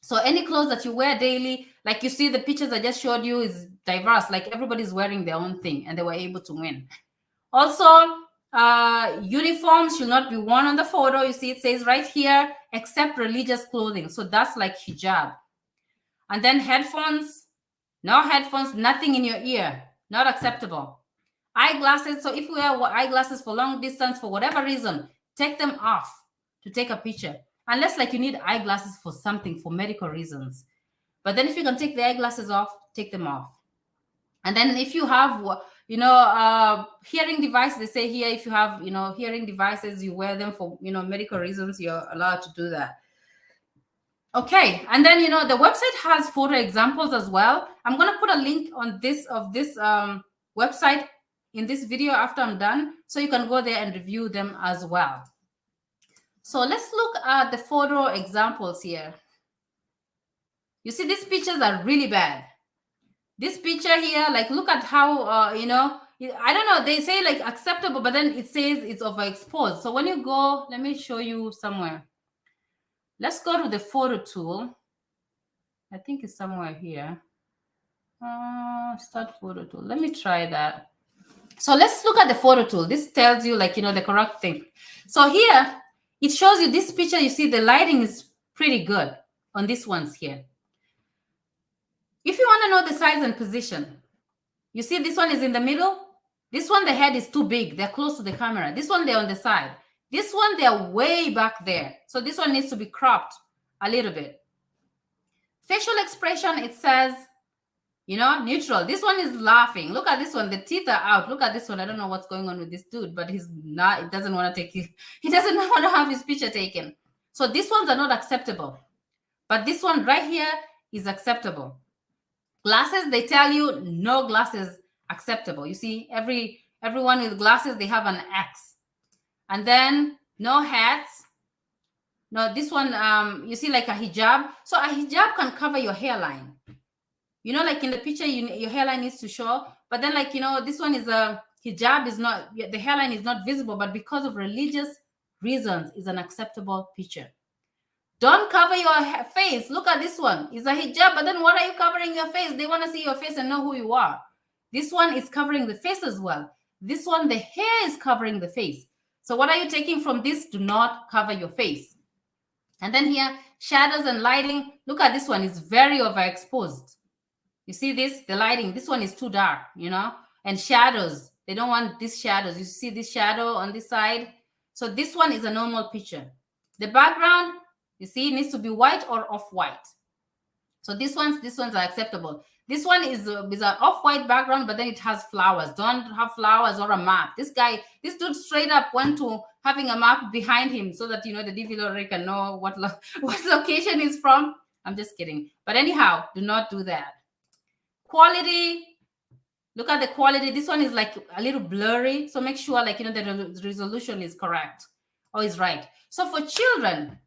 So any clothes that you wear daily, like you see the pictures I just showed you, is diverse. Like everybody's wearing their own thing and they were able to win. Also, uniforms should not be worn on the photo. You see it says right here, except religious clothing. So that's like hijab. And then headphones, no headphones, nothing in your ear, not acceptable. Eyeglasses, so if you wear eyeglasses for long distance for whatever reason, take them off to take a picture. Unless like you need eyeglasses for something, for medical reasons. But then if you can take the eyeglasses off, take them off. And then if you have, hearing device, they say here, if you have, hearing devices, you wear them for, medical reasons, you're allowed to do that. Okay, and then, the website has photo examples as well. I'm going to put a link on this website in this video after I'm done, so you can go there and review them as well. So let's look at the photo examples here. You see, these pictures are really bad. This picture here, like, look at how, I don't know, they say like acceptable, but then it says it's overexposed. So when you go, let me show you somewhere. Let's go to the photo tool. I think it's somewhere here. Start photo tool. Let me try that. So let's look at the photo tool. This tells you like, the correct thing. So here, it shows you this picture. You see the lighting is pretty good on these ones here. If you want to know the size and position, you see this one is in the middle. This one, the head is too big. They're close to the camera. This one, they're on the side. This one, they're way back there. So this one needs to be cropped a little bit. Facial expression, it says, neutral. This one is laughing. Look at this one. The teeth are out. Look at this one. I don't know what's going on with this dude, but he's not, he doesn't want to take it. He doesn't want to have his picture taken. So these ones are not acceptable. But this one right here is acceptable. Glasses, they tell you no glasses acceptable. You see, everyone with glasses, they have an X. And then no hats. No, this one, you see like a hijab. So a hijab can cover your hairline. Like in the picture, your hairline needs to show. But then like, this one is a hijab is not, the hairline is not visible, but because of religious reasons, is an acceptable picture. Don't cover your face. Look at this one. It's a hijab, but then what are you covering your face? They want to see your face and know who you are. This one is covering the face as well. This one, the hair is covering the face. So what are you taking from this? Do not cover your face. And then here, shadows and lighting. Look at this one. It's very overexposed. You see this? The lighting. This one is too dark, And shadows. They don't want these shadows. You see this shadow on this side? So this one is a normal picture. The background, you see, it needs to be white or off-white. So these ones are acceptable. This one is an off-white background, but then it has flowers. Don't have flowers or a map. This dude straight up went to having a map behind him so that, the dvlottery can know what location is from. I'm just kidding. But anyhow, do not do that. Quality. Look at the quality. This one is like a little blurry. So make sure like, the resolution is correct or is right. So for children,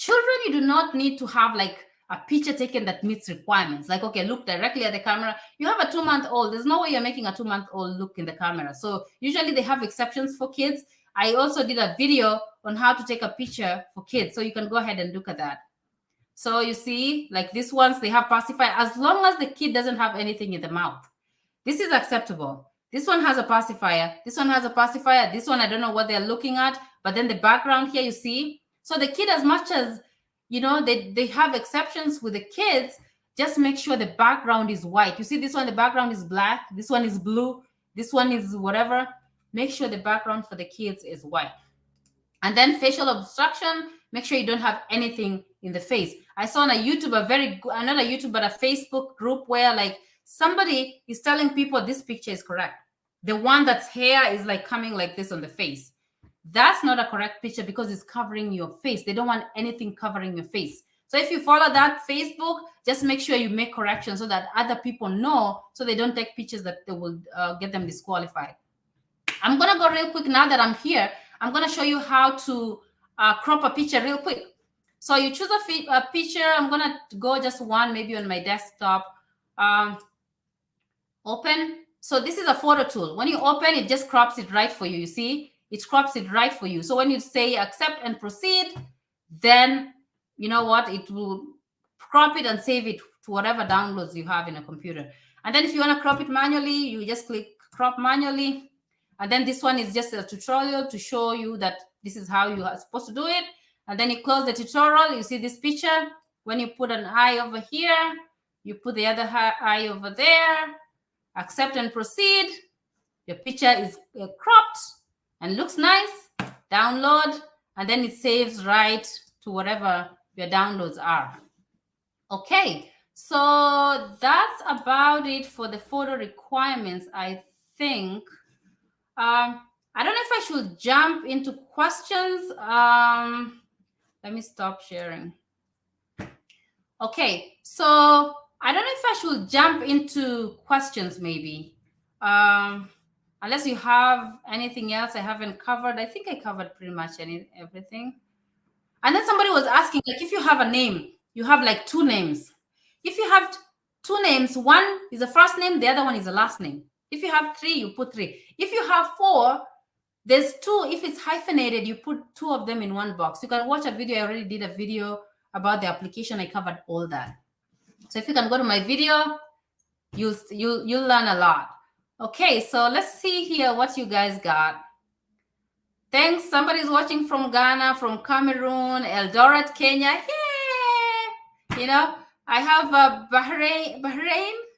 you do not need to have like a picture taken that meets requirements. Like, okay, look directly at the camera. You have a 2-month-old. There's no way you're making a 2-month-old look in the camera. So usually they have exceptions for kids. I also did a video on how to take a picture for kids. So you can go ahead and look at that. So you see, like these ones, they have pacifier, as long as the kid doesn't have anything in the mouth. This is acceptable. This one has a pacifier. This one has a pacifier. This one, I don't know what they're looking at. But then the background here, you see. So the kid, as much as, they have exceptions with the kids, just make sure the background is white. You see this one, the background is black. This one is blue. This one is whatever. Make sure the background for the kids is white. And then facial obstruction, make sure you don't have anything in the face. I saw on a YouTube, not a YouTube, but a Facebook group where like somebody is telling people this picture is correct. The one that's hair is like coming like this on the face. That's not a correct picture because it's covering your face. They don't want anything covering your face. So if you follow that Facebook, just make sure you make corrections so that other people know, so they don't take pictures that they will get them disqualified. I'm going to go real quick now that I'm here. I'm going to show you how to crop a picture real quick. So you choose a picture. I'm going to go just one, maybe on my desktop. Open. So this is a photo tool. When you open, it just crops it right for you. You see, it crops it right for you. So when you say accept and proceed, then you know what? It will crop it and save it to whatever downloads you have in a computer. And then if you want to crop it manually, you just click crop manually. And then this one is just a tutorial to show you that this is how you are supposed to do it. And then you close the tutorial. You see this picture. When you put an eye over here, you put the other eye over there. Accept and proceed. Your picture is cropped and looks nice. Download, and then it saves right to whatever your downloads are. Okay, so that's about it for the photo requirements, I think. I don't know if I should jump into questions. Let me stop sharing. Okay, so I don't know if I should jump into questions maybe. Unless you have anything else I haven't covered. I think I covered pretty much everything. And then somebody was asking, like, if you have a name, you have like two names. If you have two names, one is the first name, the other one is the last name. If you have three, you put three. If you have four, there's two. If it's hyphenated, you put two of them in one box. You can watch a video. I already did a video about the application. I covered all that. So if you can go to my video, you'll learn a lot. Okay, so let's see here what you guys got. Thanks. Somebody's watching from Ghana, from Cameroon, Eldoret, Kenya. Yay! You know, I have Bahrain.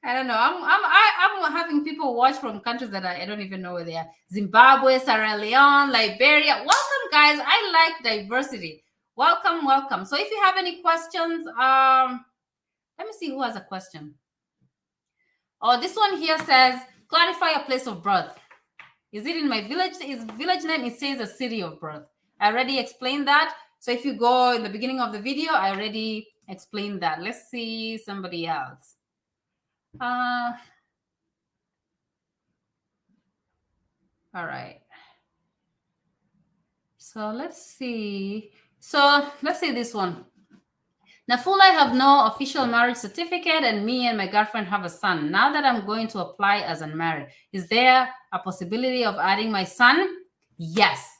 I don't know. I'm having people watch from countries that I don't even know where they are. Zimbabwe, Sierra Leone, Liberia. Welcome, guys. I like diversity. Welcome, welcome. So if you have any questions, let me see who has a question. Oh, this one here says, clarify a place of birth. Is it in my village? Is village name? It says a city of birth. I already explained that. So if you go in the beginning of the video, I already explained that. Let's see somebody else. All right. So let's see. So let's say this one. Nafula, I have no official marriage certificate, and me and my girlfriend have a son. Now that I'm going to apply as unmarried, is there a possibility of adding my son? Yes.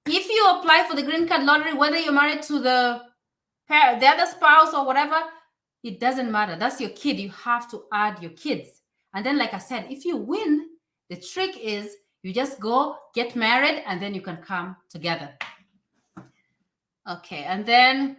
If you apply for the green card lottery, whether you're married to the other spouse or whatever, it doesn't matter. That's your kid. You have to add your kids. And then, like I said, if you win, the trick is you just go get married and then you can come together. Okay, and then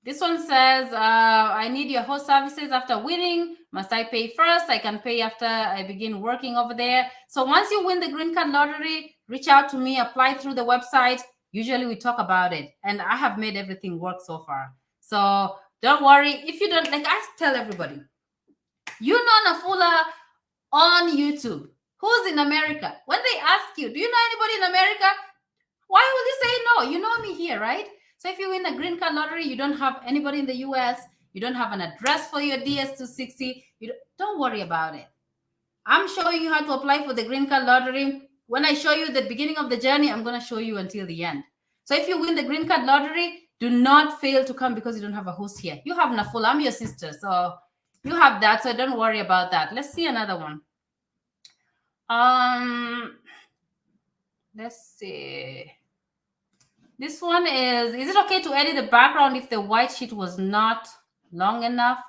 this one says, I need your host services after winning. Must I pay first? I can pay after I begin working over there. So once you win the green card lottery, reach out to me, apply through the website. Usually we talk about it. And I have made everything work so far. So don't worry. If you don't, like I tell everybody, you know Nafula on YouTube. Who's in America? When they ask you, do you know anybody in America? Why would you say no? You know me here, right? So if you win a green card lottery, you don't have anybody in the US, you don't have an address for your DS-260, don't worry about it. I'm showing you how to apply for the green card lottery. When I show you the beginning of the journey, I'm going to show you until the end. So if you win the green card lottery, do not fail to come because you don't have a host here. You have Nafula, I'm your sister, so you have that, so don't worry about that. Let's see another one. Let's see. This one is it okay to edit the background if the white sheet was not long enough?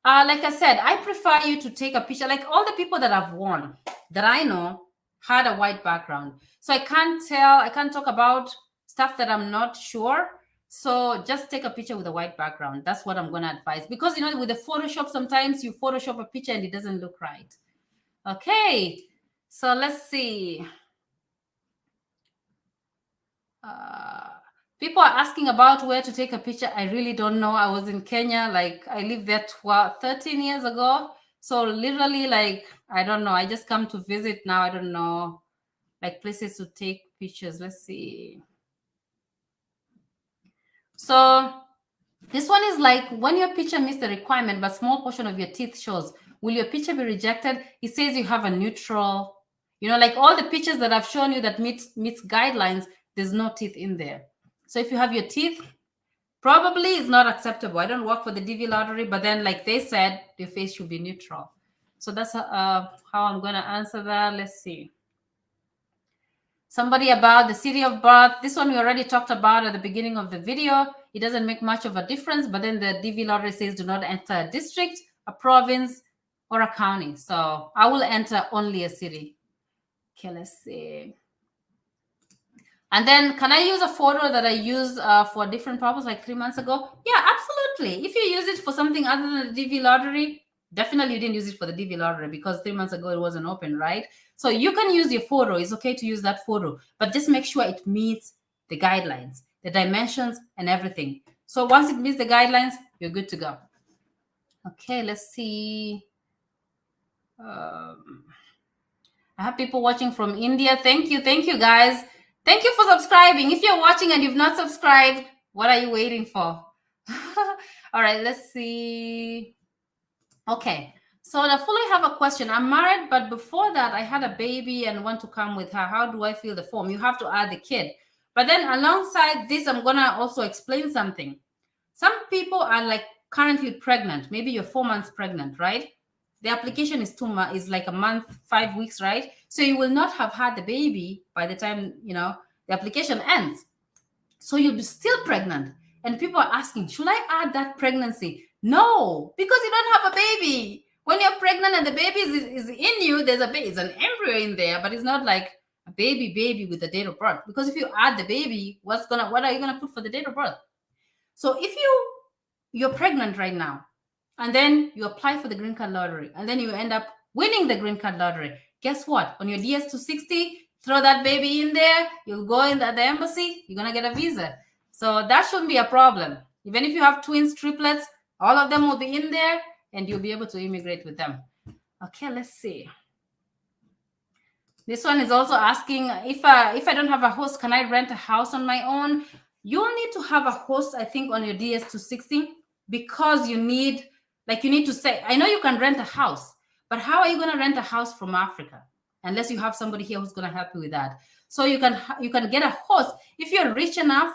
Like I said, I prefer you to take a picture. Like all the people that I've won that I know had a white background. So I can't talk about stuff that I'm not sure. So just take a picture with a white background. That's what I'm going to advise. Because, you know, with the Photoshop, sometimes you Photoshop a picture and it doesn't look right. Okay, so let's see. People are asking about where to take a picture. I really don't know. I was in Kenya, like I lived there 13 years ago. So literally, like, I don't know. I just come to visit now. I don't know, like places to take pictures. Let's see. So this one is like when your picture meets the requirement, but small portion of your teeth shows. Will your picture be rejected? It says you have a neutral, you know, like all the pictures that I've shown you that meets guidelines, there's no teeth in there. So if you have your teeth, probably it's not acceptable. I don't work for the DV lottery, but then like they said, your face should be neutral. So that's how I'm going to answer that. Let's see. Somebody about the city of birth. This one we already talked about at the beginning of the video. It doesn't make much of a difference, but then the DV lottery says do not enter a district, a province, or a county. So I will enter only a city. Okay, let's see. And then can I use a photo that I used for a different purpose like 3 months ago? Yeah, absolutely. If you use it for something other than the DV lottery, definitely you didn't use it for the DV lottery because 3 months ago it wasn't open, right? So you can use your photo. It's okay to use that photo, but just make sure it meets the guidelines, the dimensions, and everything. So once it meets the guidelines, you're good to go. Okay, let's see. I have people watching from India. Thank you guys. Thank you for subscribing. If you're watching and you've not subscribed, what are you waiting for? All right, let's see. Okay, so I fully have a question. I'm married, but before that, I had a baby and want to come with her. How do I fill the form? You have to add the kid. But then alongside this, I'm going to also explain something. Some people are like currently pregnant. Maybe you're 4 months pregnant, right? The application is is like a month, 5 weeks, right? So you will not have had the baby by the time, the application ends. So you'll be still pregnant. And people are asking, should I add that pregnancy? No, because you don't have a baby. When you're pregnant and the baby is in you, it's an embryo in there, but it's not like a baby with the date of birth. Because if you add the baby, what are you gonna put for the date of birth? So if you're pregnant right now, and then you apply for the green card lottery, and then you end up winning the green card lottery, guess what? On your DS-260, throw that baby in there, you'll go in the embassy, you're going to get a visa. So that shouldn't be a problem. Even if you have twins, triplets, all of them will be in there, and you'll be able to immigrate with them. Okay, let's see. This one is also asking, if I don't have a host, can I rent a house on my own? You'll need to have a host, I think, on your DS-260, because you need to say, I know you can rent a house, but how are you going to rent a house from Africa unless you have somebody here who's going to help you with that? So you can get a host. If you're rich enough,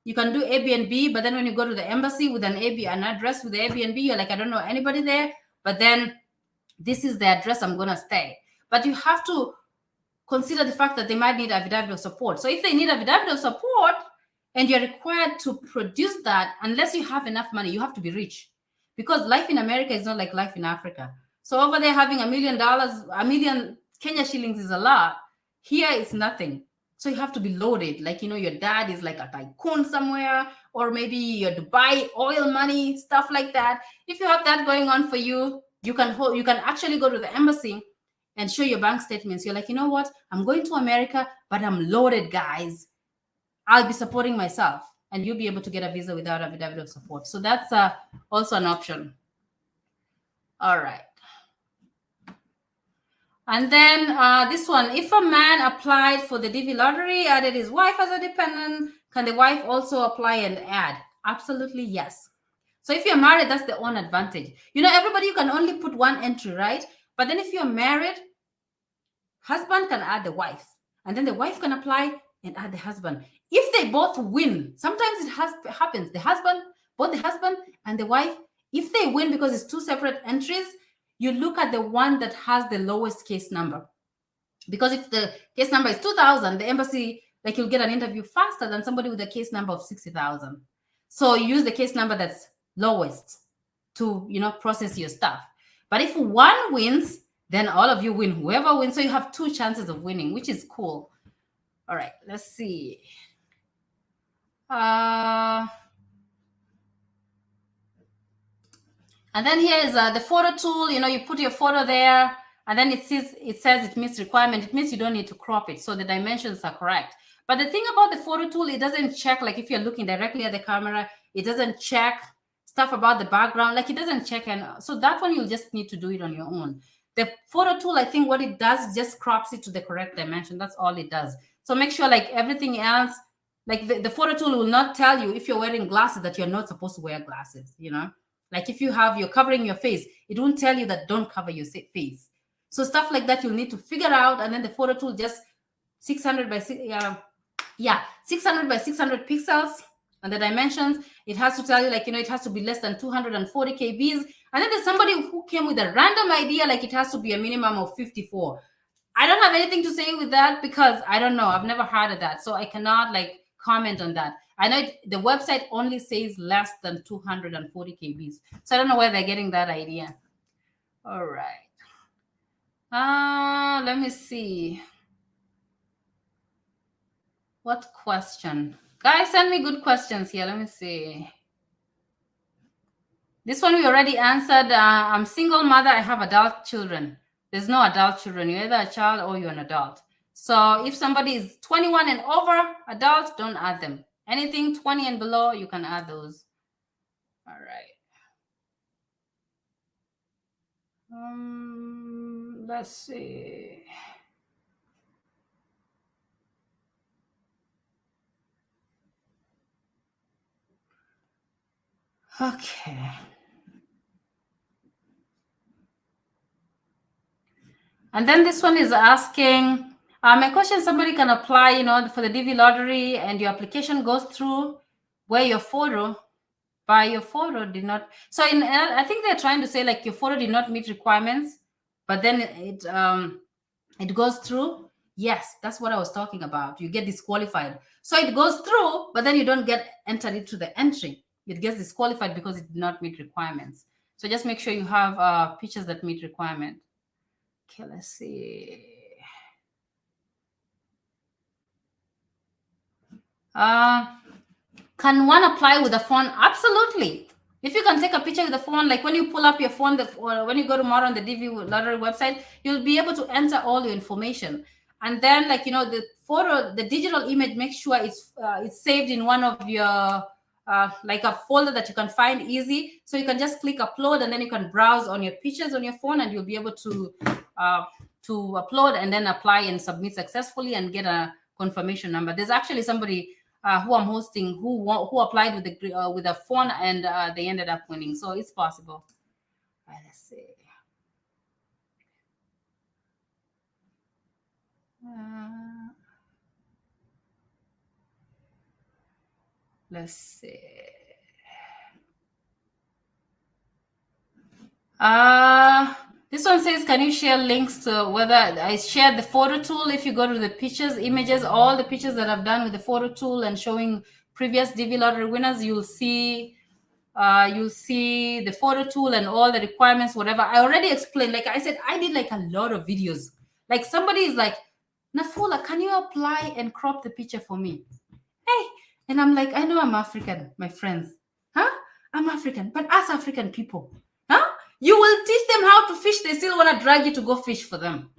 you can do Airbnb, but then when you go to the embassy with an address with the Airbnb, you're like, I don't know anybody there, but then this is the address I'm going to stay. But you have to consider the fact that they might need affidavit of support. So if they need affidavit of support and you're required to produce that, unless you have enough money, you have to be rich. Because life in America is not like life in Africa. So over there, having $1 million, 1 million Kenya shillings is a lot. Here it's nothing. So you have to be loaded. Like, your dad is like a tycoon somewhere, or maybe your Dubai oil money, stuff like that. If you have that going on for you, you can actually go to the embassy and show your bank statements. You're like, you know what? I'm going to America, but I'm loaded, guys. I'll be supporting myself. And you'll be able to get a visa without affidavit of support. So that's also an option. All right. And then this one, if a man applied for the DV lottery, added his wife as a dependent, can the wife also apply and add? Absolutely, yes. So if you're married, that's the own advantage. Everybody, you can only put one entry, right? But then if you're married, husband can add the wife. And then the wife can apply and add the husband. If they both win, sometimes it happens. Both the husband and the wife, if they win because it's two separate entries, you look at the one that has the lowest case number. Because if the case number is 2,000, the embassy, you'll get an interview faster than somebody with a case number of 60,000. So you use the case number that's lowest to, process your stuff. But if one wins, then all of you win. Whoever wins, so you have two chances of winning, which is cool. All right, let's see. And then here is the photo tool. You put your photo there, and then it says it meets requirement. It means you don't need to crop it, so the dimensions are correct. But the thing about the photo tool, it doesn't check, like if you're looking directly at the camera, it doesn't check stuff about the background. It doesn't check, and so that one you'll just need to do it on your own. The photo tool, I think what it does is just crops it to the correct dimension. That's all it does. So make sure everything else, the photo tool will not tell you if you're wearing glasses that you're not supposed to wear glasses, if you're covering your face, it won't tell you that don't cover your face. So stuff like that you'll need to figure out. And then the photo tool just 600 by 600 pixels. And the dimensions, it has to tell you, like, it has to be less than 240 kbs. And then there's somebody who came with a random idea, like it has to be a minimum of 54. I don't have anything to say with that because I don't know. I've never heard of that. So I cannot like comment on that. I know the website only says less than 240 kbs. So I don't know where they're getting that idea. All right. Let me see. What question? Guys, send me good questions here. Let me see. This one we already answered. I'm single mother. I have adult children. There's no adult children. You're either a child or you're an adult. So if somebody is 21 and over, adult, don't add them. Anything 20 and below, you can add those. All right. Let's see. Okay. And then this one is asking, my question, somebody can apply, for the DV lottery and your application goes through where your photo did not. So I think they're trying to say like your photo did not meet requirements, but then it goes through. Yes, that's what I was talking about. You get disqualified. So it goes through, but then you don't get entered into the entry. It gets disqualified because it did not meet requirements. So just make sure you have pictures that meet requirement. Okay, let's see. Can one apply with a phone? Absolutely. If you can take a picture with the phone, like when you pull up your phone, or when you go tomorrow on the DV lottery website, you'll be able to enter all your information. And then, like, the photo, the digital image, make sure it's saved in one of your like a folder that you can find easy. So you can just click upload, and then you can browse on your pictures on your phone, and you'll be able to upload and then apply and submit successfully and get a confirmation number. There's actually somebody who I'm hosting who applied with a phone, and they ended up winning. So it's possible. All right, let's see. Let's see. This one says, can you share links to whether I shared the photo tool? If you go to the pictures, images, all the pictures that I've done with the photo tool and showing previous DV lottery winners, you'll see the photo tool and all the requirements, whatever. I already explained. Like I said, I did like a lot of videos. Like somebody is like, Nafula, can you apply and crop the picture for me? Hey, and I'm like, I know I'm African, my friends. Huh? I'm African, but us African people, huh? You will teach them how to fish. They still want to drag you to go fish for them.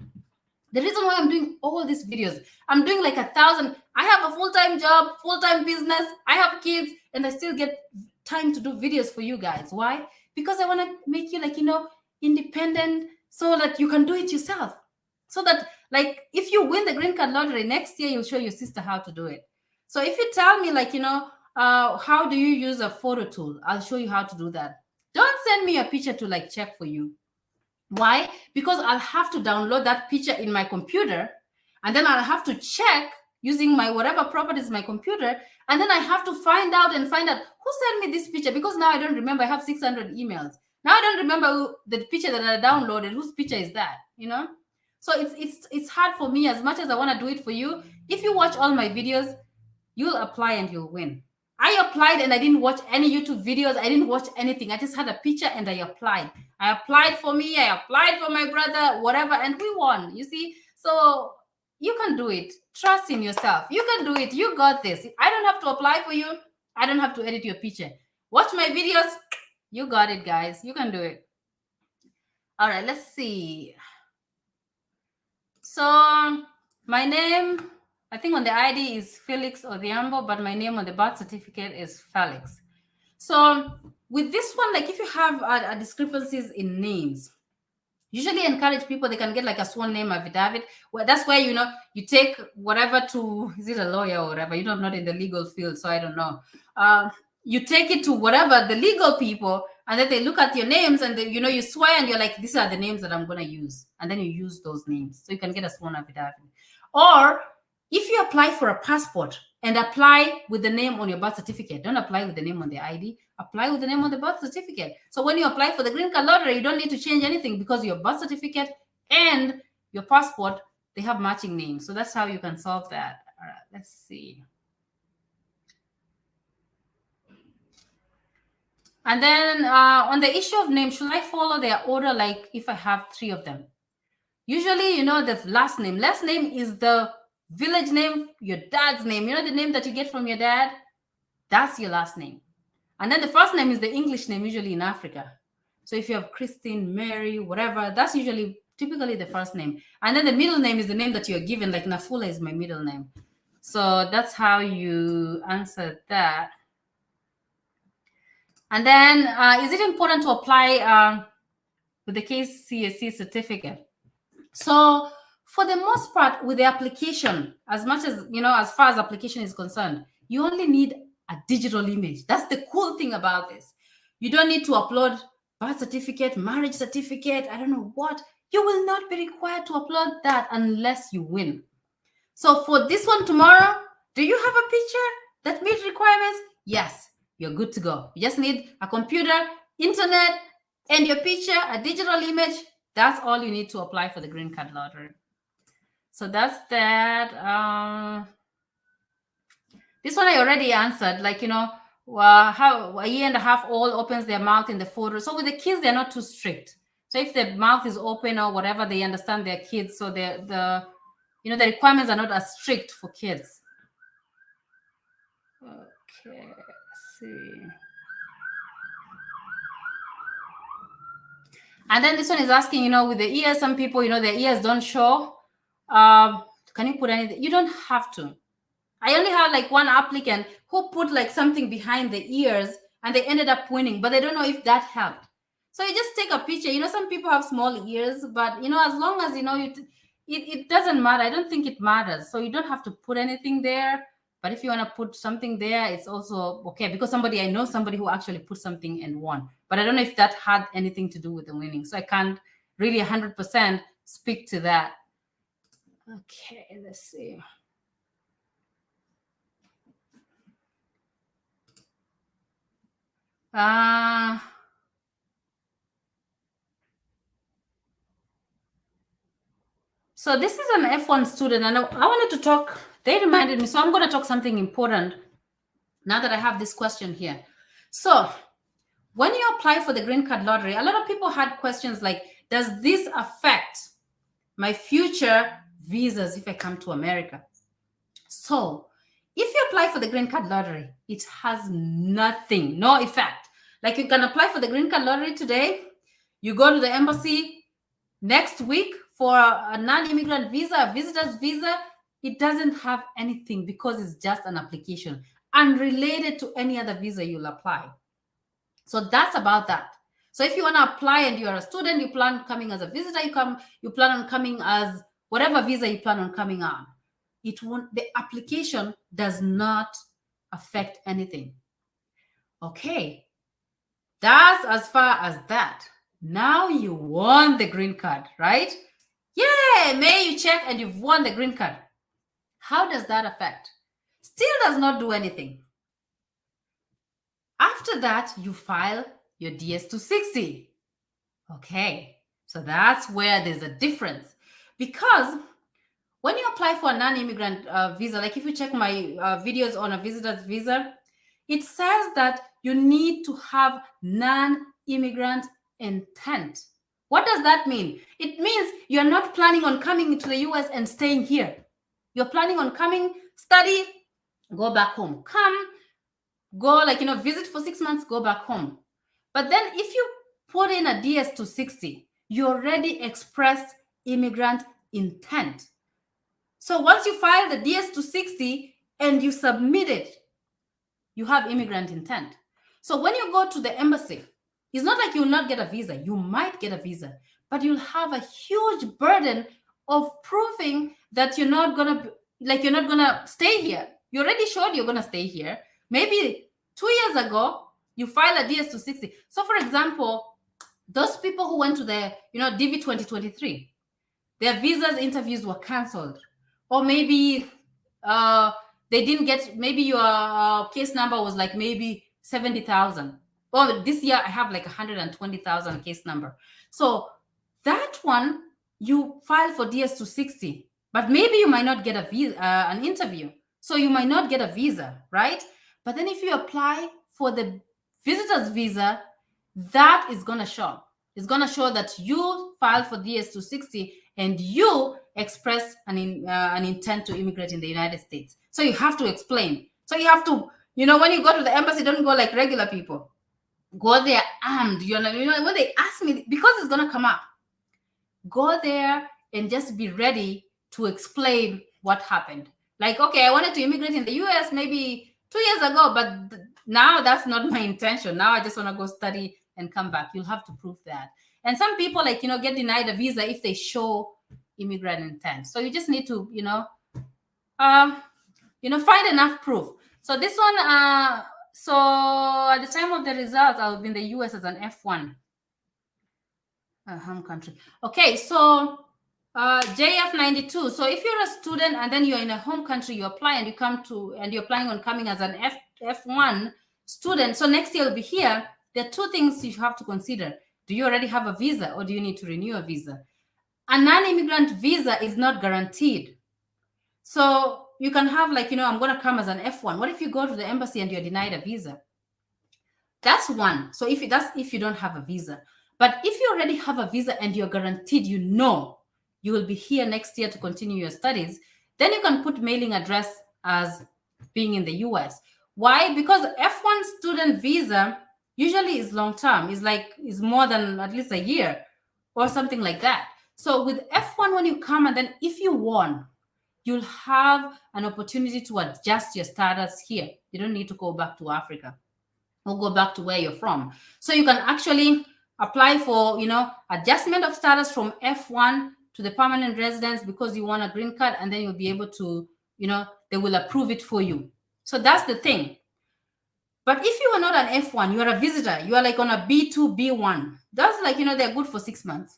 The reason why I'm doing all these videos, I'm doing like 1,000. I have a full-time job, full-time business. I have kids, and I still get time to do videos for you guys. Why? Because I want to make you like, independent, so that you can do it yourself. So that, like, if you win the green card lottery next year, you'll show your sister how to do it. So if you tell me, like, how do you use a photo tool? I'll show you how to do that. Don't send me a picture to like check for you. Why? Because I'll have to download that picture in my computer, and then I'll have to check using my whatever properties in my computer, and then I have to find out who sent me this picture, because now I don't remember. I have 600 emails. Now I don't remember the picture that I downloaded. Whose picture is that? So it's hard for me. As much as I want to do it for you, if you watch all my videos, you'll apply and you'll win. I applied and I didn't watch any YouTube videos. I didn't watch anything. I just had a picture and I applied. I applied for me. I applied for my brother, whatever, and we won. You see? So you can do it. Trust in yourself. You can do it. You got this. I don't have to apply for you. I don't have to edit your picture. Watch my videos. You got it, guys. You can do it. All right, let's see. So my name, I think on the ID is Felix Odhiambo, but my name on the birth certificate is Felix. So with this one, like if you have discrepancies in names, usually encourage people, they can get like a sworn name affidavit. Well, that's where, you take whatever to, is it a lawyer or whatever? I'm not in the legal field, so I don't know. You take it to whatever, the legal people, and then they look at your names and then, you swear and you're like, these are the names that I'm going to use. And then you use those names. So you can get a sworn affidavit. Or if you apply for a passport and apply with the name on your birth certificate. Don't apply with the name on the ID. Apply with the name on the birth certificate. So when you apply for the green card lottery, you don't need to change anything because your birth certificate and your passport, they have matching names. So that's how you can solve that. All right, let's see. And then on the issue of name, should I follow their order like if I have 3 of them? Usually, the last name. Last name is the village name, your dad's name. The name that you get from your dad? That's your last name. And then the first name is the English name, usually in Africa. So if you have Christine, Mary, whatever, that's typically the first name. And then the middle name is the name that you're given, like Nafula is my middle name. So that's how you answer that. And then is it important to apply with the KCSE certificate? So for the most part, with the application, as much as, as far as application is concerned, you only need a digital image. That's the cool thing about this. You don't need to upload birth certificate, marriage certificate, I don't know what. You will not be required to upload that unless you win. So for this one tomorrow, do you have a picture that meets requirements? Yes, you're good to go. You just need a computer, internet, and your picture, a digital image. That's all you need to apply for the green card lottery. So that's that. This one I already answered, like, how a year and a half old opens their mouth in the photo. So with the kids, they're not too strict. So if the mouth is open or whatever, they understand they're kids. So the requirements are not as strict for kids. Okay, let's see. And then this one is asking, with the ears, some people, their ears don't show. Can you put anything? You don't have to. I only had like one applicant who put like something behind the ears and they ended up winning, but they don't know if that helped. So you just take a picture. Some people have small ears, but as long as it doesn't matter. I don't think it matters. So you don't have to put anything there. But if you want to put something there, it's also okay, because I know somebody who actually put something and won. But I don't know if that had anything to do with the winning. So I can't really 100% speak to that. Okay, let's see. So this is an F1 student, and I wanted to talk, they reminded me, so I'm going to talk something important now that I have this question here. So when you apply for the green card lottery, a lot of people had questions like, does this affect my future visas if I come to America? So if you apply for the green card lottery, it has nothing, no effect. Like you can apply for the green card lottery today, you go to the embassy next week for a non-immigrant visa, a visitor's visa, it doesn't have anything because it's just an application unrelated to any other visa you'll apply. So that's about that. So if you want to apply and you're a student, you plan on coming as a visitor, you plan on coming as whatever visa you plan on coming on. The application does not affect anything. Okay, that's as far as that. Now you won the green card, right? Yeah, May you check and you've won the green card. How does that affect? Still does not do anything. After that, you file your DS-260. Okay, so that's where there's a difference. Because when you apply for a non-immigrant visa, like if you check my videos on a visitor's visa, it says that you need to have non-immigrant intent. What does that mean? It means you're not planning on coming to the US and staying here. You're planning on coming, study, go back home. Go visit for 6 months, go back home. But then if you put in a DS-260, you already expressed immigrant intent. So once you file the DS-260 and you submit it, you have immigrant intent. So when you go to the embassy, it's not like you will not get a visa. You might get a visa, but you'll have a huge burden of proving that you're not gonna stay here. You already showed you're gonna stay here. Maybe 2 years ago, you filed a DS-260. So for example, those people who went to the DV 2023, their visas interviews were canceled. Or maybe they didn't get, maybe your case number was like maybe 70,000. Well, this year I have like 120,000 case number. So that one, you file for DS260, but maybe you might not get a visa, an interview. So you might not get a visa, right? But then if you apply for the visitor's visa, that is going to show. It's going to show that you filed for DS260 and you express an intent to immigrate in the United States. So you have to explain. So you have to, when you go to the embassy, don't go like regular people. Go there armed. When they ask me, because it's going to come up, go there and just be ready to explain what happened. Like, okay, I wanted to immigrate in the US maybe 2 years ago, but now that's not my intention. Now I just want to go study and come back. You'll have to prove that. And some people, like, get denied a visa if they show immigrant intent. So you just need to, find enough proof. So this one, so at the time of the results, I was in the US as an F1. Home country. Okay, so JF92. So if you're a student and then you're in a home country, you apply and you come to, and you're planning on coming as an F1 student. So next year you'll be here. There are two things you have to consider. Do you already have a visa or do you need to renew a visa? A non-immigrant visa is not guaranteed. So you can have like, I'm going to come as an F1. What if you go to the embassy and you're denied a visa? That's one. So if you don't have a visa. But if you already have a visa and you're guaranteed, you will be here next year to continue your studies, then you can put mailing address as being in the US. Why? Because F1 student visa usually is long term. Is more than at least a year or something like that. So with F1, when you come and then if you won, you'll have an opportunity to adjust your status here. You don't need to go back to Africa or go back to where you're from. So you can actually apply for, adjustment of status from F1 to the permanent residence because you want a green card, and then you'll be able to, they will approve it for you. So that's the thing. But if you are not an F1, you are a visitor, you are like on a B2, B1. That's like, they're good for 6 months.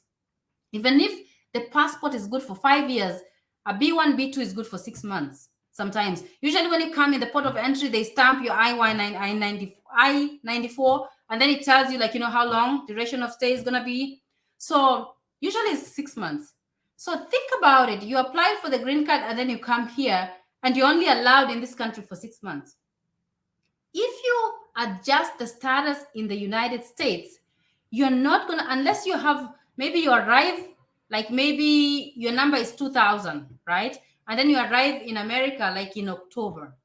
Even if the passport is good for 5 years, a B1, B2 is good for 6 months. Sometimes, usually when you come in the port of entry, they stamp your I-94, and then it tells you like, how long duration of stay is going to be. So usually it's 6 months. So think about it. You apply for the green card and then you come here and you're only allowed in this country for 6 months. If you adjust the status in the United States, you're not going to, unless you have, maybe you arrive, like maybe your number is 2,000, right? And then you arrive in America like in October.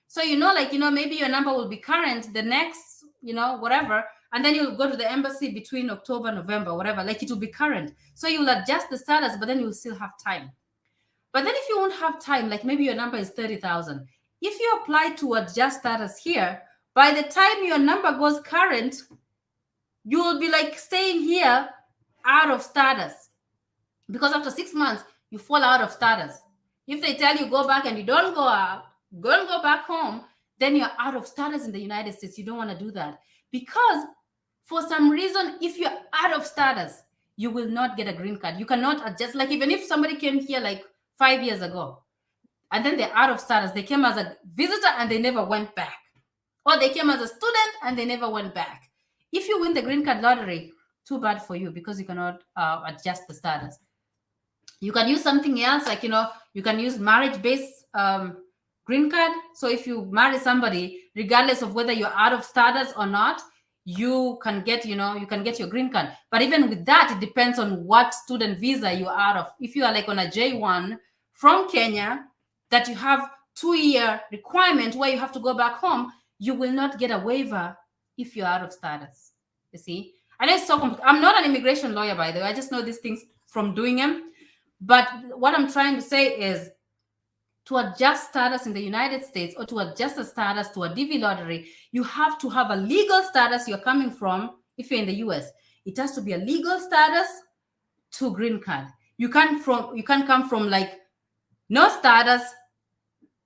So, maybe your number will be current the next, whatever. And then you'll go to the embassy between October, November, whatever, like it will be current. So you'll adjust the status, but then you'll still have time. But then if you won't have time, like maybe your number is 30,000. If you apply to adjust status here, by the time your number goes current, you will be like staying here out of status. Because after 6 months, you fall out of status. If they tell you go back and you don't go out, go back home, then you're out of status in the United States. You don't want to do that. Because for some reason, if you're out of status, you will not get a green card. You cannot adjust. Like even if somebody came here like 5 years ago, and then they're out of status, they came as a visitor and they never went back. Or they came as a student and they never went back. If you win the green card lottery, too bad for you because you cannot adjust the status. You can use something else, like, you can use marriage-based green card. So if you marry somebody, regardless of whether you're out of status or not, you can get, you can get your green card. But even with that, it depends on what student visa you're out of. If you are like on a J1 from Kenya, that you have 2-year requirement where you have to go back home, you will not get a waiver if you're out of status. You see? And it's so complicated. I'm not an immigration lawyer, by the way. I just know these things from doing them. But what I'm trying to say is, to adjust status in the United States or to adjust the status to a DV lottery, you have to have a legal status you're coming from. If you're in the US, it has to be a legal status to green card. You can't come from like no status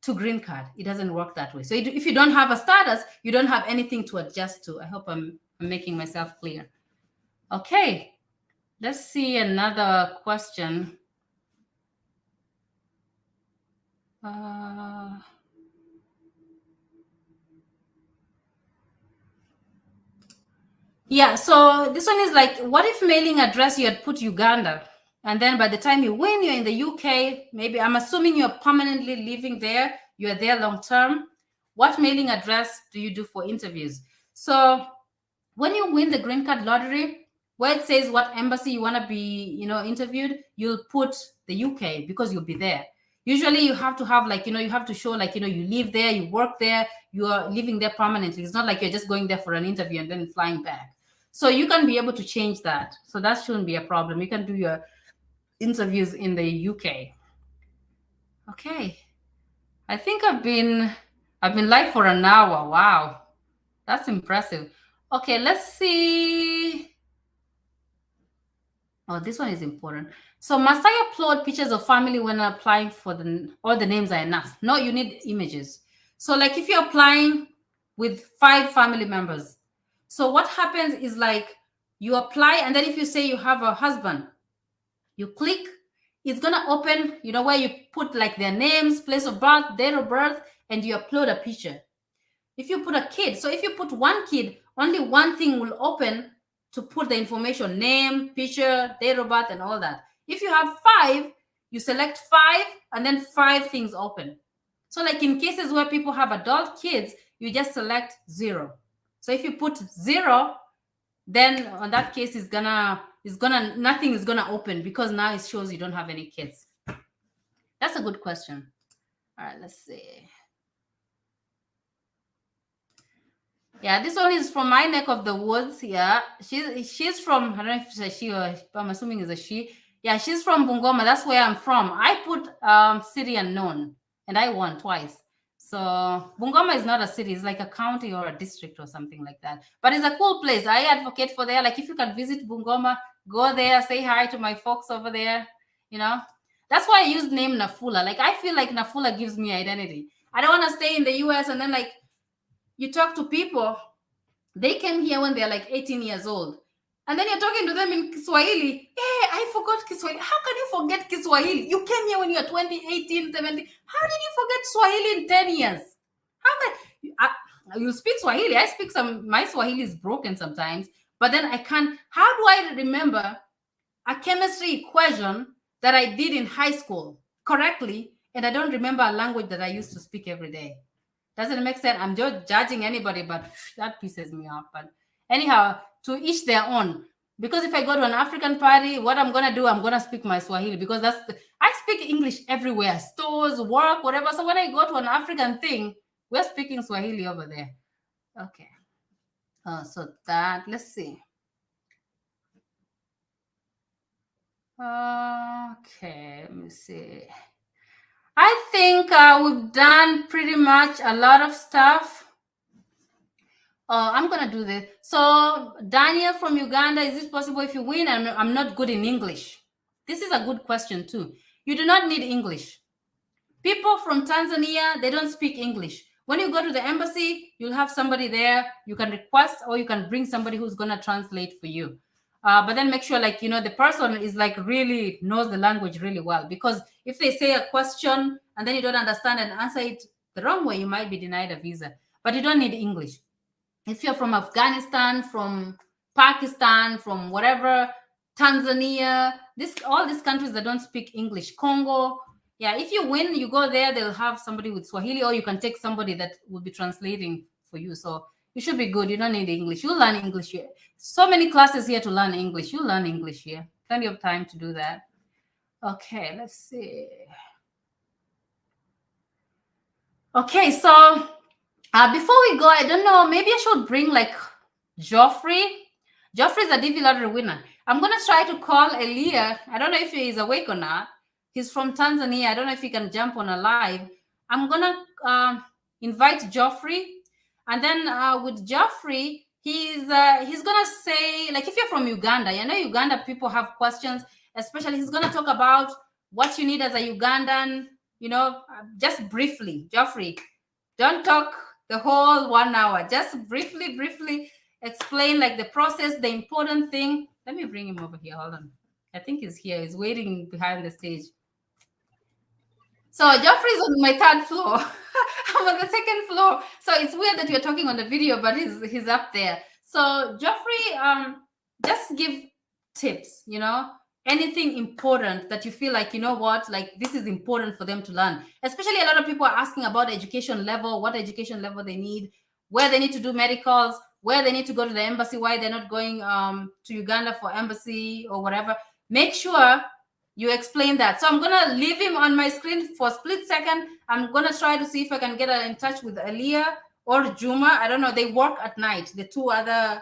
to green card. It doesn't work that way. So if you don't have a status, you don't have anything to adjust to. I hope I'm making myself clear. Okay, let's see another question. Yeah, so this one is like, what if mailing address you had put Uganda, and then by the time you win, you're in the UK, maybe I'm assuming you're permanently living there, you're there long term. What mailing address do you do for interviews? So when you win the green card lottery, where it says what embassy you want to be, interviewed, you'll put the UK because you'll be there. Usually you have to have like, you have to show like, you live there, you work there, you are living there permanently. It's not like you're just going there for an interview and then flying back. So you can be able to change that. So that shouldn't be a problem. You can do your interviews in the UK. Okay. I think I've been live for an hour. Wow. That's impressive. Okay, let's see. Oh, this one is important. So must I upload pictures of family when applying for all the names are enough? No, you need images. So like if you're applying with 5 family members, so what happens is like you apply, and then if you say you have a husband, you click, it's gonna open, where you put like their names, place of birth, date of birth, and you upload a picture. If you put a kid, so if you put one kid, only one thing will open to put the information, name, picture, date of birth, and all that. If you have 5, you select 5, and then 5 things open. So like in cases where people have adult kids, you just select 0. So if you put 0, then on that case nothing is gonna open because now it shows you don't have any kids. That's a good question. All right, let's see. Yeah, this one is from my neck of the woods. Yeah, she's from, I don't know if it's a she or I'm assuming it's a she. Yeah, she's from Bungoma. That's where I'm from. I put city unknown, and I won twice. So Bungoma is not a city; it's like a county or a district or something like that. But it's a cool place. I advocate for there. Like if you can visit Bungoma, go there, say hi to my folks over there. That's why I use name Nafula. Like I feel like Nafula gives me identity. I don't want to stay in the US and then like you talk to people, they came here when they're like 18 years old. And then you're talking to them in Kiswahili. Hey, I forgot Kiswahili. How can you forget Kiswahili? You came here when you were 20, 18, 17. How did you forget Swahili in 10 years? How can you speak Swahili? I speak my Swahili is broken sometimes, but then I can't. How do I remember a chemistry equation that I did in high school correctly, and I don't remember a language that I used to speak every day? Doesn't make sense. I'm just judging anybody, but that pisses me off. But anyhow, to each their own. Because if I go to an African party, what I'm gonna do, I'm gonna speak my Swahili because I speak English everywhere, stores, work, whatever. So when I go to an African thing, we're speaking Swahili over there. Okay. So that, let's see. Okay, let me see. I think we've done pretty much a lot of stuff. I'm going to do this. So Daniel from Uganda, is it possible if you win? I'm not good in English. This is a good question too. You do not need English. People from Tanzania, they don't speak English. When you go to the embassy, you'll have somebody there. You can request or you can bring somebody who's going to translate for you. But then make sure the person is like really knows the language really well, because if they say a question and then you don't understand and answer it the wrong way, you might be denied a visa. But you don't need English. If you're from Afghanistan, from Pakistan, from whatever, Tanzania, all these countries that don't speak English, Congo, yeah, if you win, you go there, they'll have somebody with Swahili, or you can take somebody that will be translating for you. So you should be good. You don't need English. You'll learn English here. So many classes here to learn English. You'll learn English here. Plenty of time to do that. Okay, let's see. Okay, so before we go, I don't know, maybe I should bring like Geoffrey. Geoffrey is a DV lottery winner. I'm going to try to call Elia. I don't know if he's awake or not. He's from Tanzania. I don't know if he can jump on a live. I'm going to invite Geoffrey. And then with Geoffrey, he's going to say, like if you're from Uganda, Uganda people have questions, especially he's going to talk about what you need as a Ugandan, just briefly. Geoffrey, don't talk the whole 1 hour. Just briefly explain like the process, the important thing. Let me bring him over here. Hold on. I think he's here. He's waiting behind the stage. So Geoffrey's on my 3rd floor. I'm on the 2nd floor. So it's weird that you're talking on the video, but he's up there. So Geoffrey, just give tips, anything important that you feel like, like this is important for them to learn. Especially a lot of people are asking about education level, what education level they need, where they need to do medicals, where they need to go to the embassy, why they're not going to Uganda for embassy or whatever. Make sure you explain that. So I'm gonna leave him on my screen for a split second. I'm gonna try to see if I can get in touch with Elia or Juma. I don't know. They work at night. The two other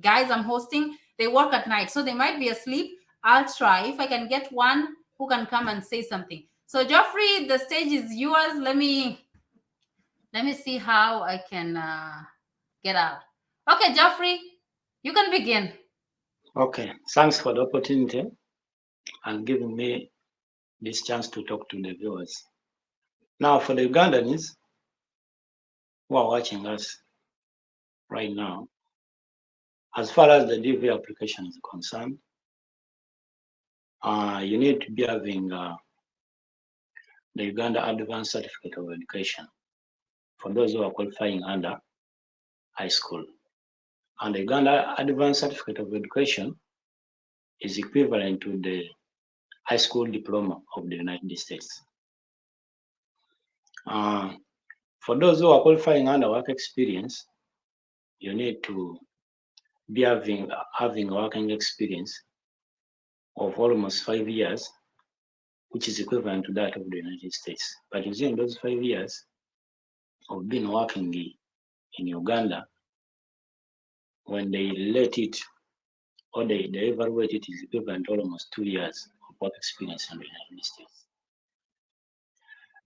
guys I'm hosting, they work at night, so they might be asleep. I'll try if I can get one who can come and say something. So Geoffrey, the stage is yours. Let me see how I can get out. Okay, Geoffrey, you can begin. Okay, thanks for the opportunity and giving me this chance to talk to the viewers. Now, for the Ugandans who are watching us right now, as far as the DV application is concerned, you need to be having the Uganda Advanced Certificate of Education for those who are qualifying under high school. And the Uganda Advanced Certificate of Education is equivalent to the high school diploma of the United States. For those who are qualifying under work experience, you need to be having working experience of almost 5 years, which is equivalent to that of the United States. But using those 5 years of being working in Uganda, when they relate it or they evaluate it, is equivalent to almost 2 years of work experience in the United States.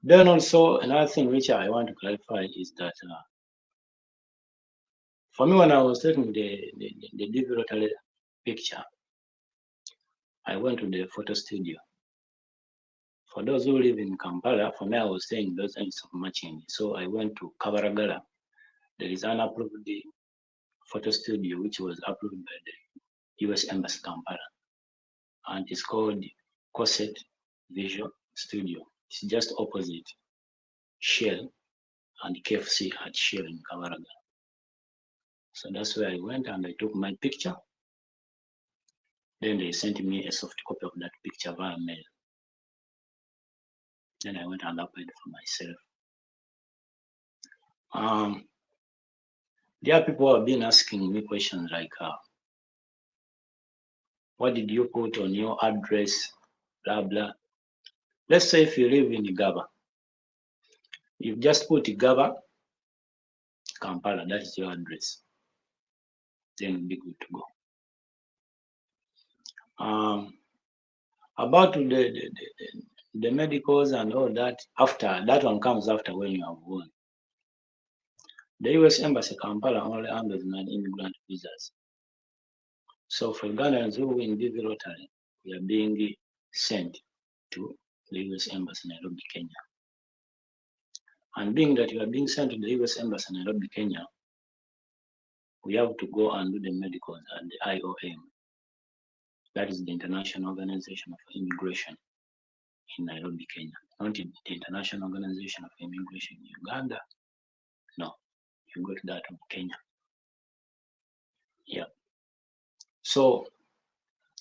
Then also another thing which I want to clarify is that for me, when I was taking the dvlottery picture, I went to the photo studio. For those who live in Kampala, for me, I was staying those ends of matching. So I went to Kabaragala. There is an approved photo studio which was approved by the US Embassy Kampala. And it's called Cosset Visual Studio. It's just opposite Shell and KFC at Shell in Kabaragala. So that's where I went and I took my picture. Then they sent me a soft copy of that picture via mail. Then I went and applied for myself. There are people who have been asking me questions like, what did you put on your address, blah, blah. Let's say if you live in Igaba, you just put Igaba, Kampala, that is your address. Then you'll be good to go. About the medicals and all that, after that one comes after when you have won. The US Embassy Kampala only handles non-immigrant visas. So for Ugandans who win dvlottery, we are being sent to the US Embassy Nairobi, Kenya. And being that you are being sent to the US Embassy Nairobi, Kenya, we have to go and do the medicals at the IOM. That is the International Organization of Immigration in Nairobi, Kenya. Not the International Organization of Immigration in Uganda. No, you go to that of Kenya. Yeah. So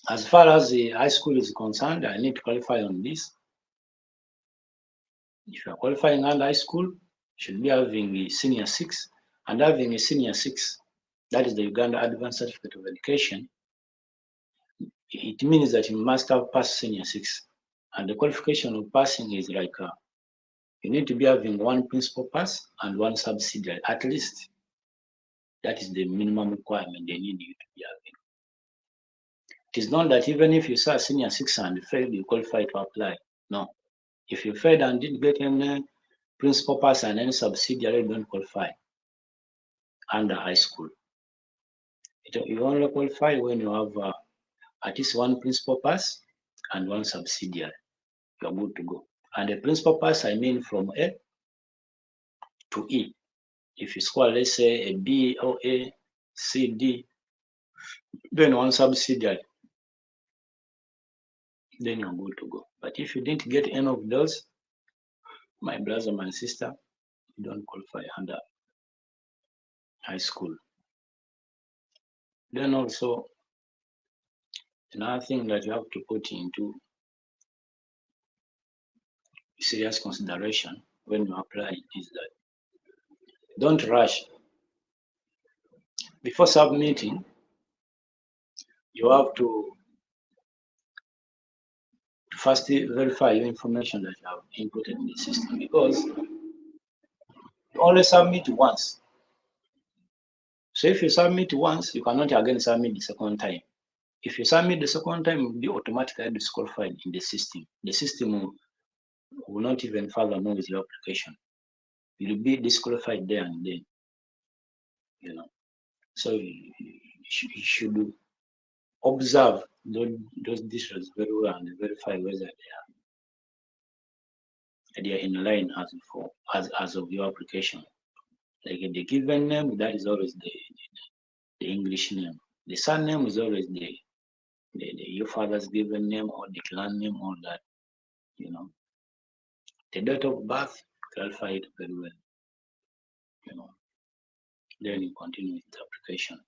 as far as the high school is concerned, I need to qualify on this. If you are qualifying under high school, you should be having a senior 6, and having a senior 6, that is the Uganda Advanced Certificate of Education. It means that you must have passed senior 6, and the qualification of passing is like you need to be having 1 principal pass and 1 subsidiary at least. That is the minimum requirement they need you to be having. It is not that even if you saw senior 6 and failed, you qualify to apply. No. If you failed and didn't get any principal pass and any subsidiary, you don't qualify under high school. You only qualify when you have at least 1 principal pass and 1 subsidiary. You are good to go. And the principal pass, I mean from A to E. If you score, let's say, a B or A, C, D, then 1 subsidiary, then you're good to go. But if you didn't get any of those, my brother, my sister, you don't qualify under high school. Then also, another thing that you have to put into serious consideration when you apply is that don't rush. Before submitting, you have to first verify your information that you have inputted in the system, because you only submit once. So if you submit once, you cannot again submit the second time. If you submit the second time, you'll be automatically disqualified in the system. The system will not even further know with your application. You'll be disqualified there and then. So you should observe those details very well and verify whether they are in line as of your application. Like the given name, that is always the English name. The surname is always your father's given name or the clan name, all that. The date of birth, clarify it very well. Then you continue with the application.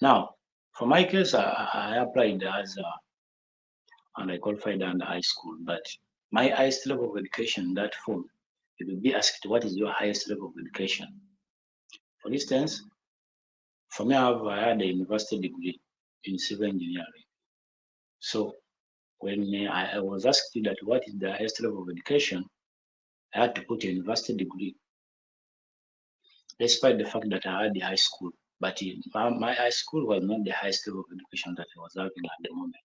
Now, for my case, I applied and I qualified under high school, but my highest level of education, that form, you will be asked, what is your highest level of education? For instance, for me, I had a university degree in civil engineering. So when I was asked that what is the highest level of education, I had to put a university degree, despite the fact that I had the high school. But my high school was not the highest level of education that I was having at the moment.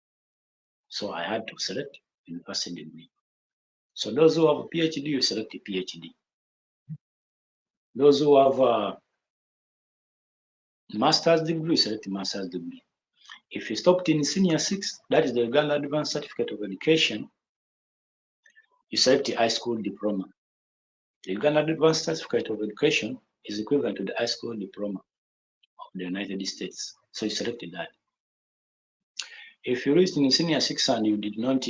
So I had to select university degree. So those who have a PhD, you select a PhD. Those who have a master's degree, you select a master's degree. If you stopped in senior 6, that is the Uganda Advanced Certificate of Education, you select a high school diploma. The Uganda Advanced Certificate of Education is equivalent to the high school diploma of the United States. So you selected that. If you reached in senior 6 and you did not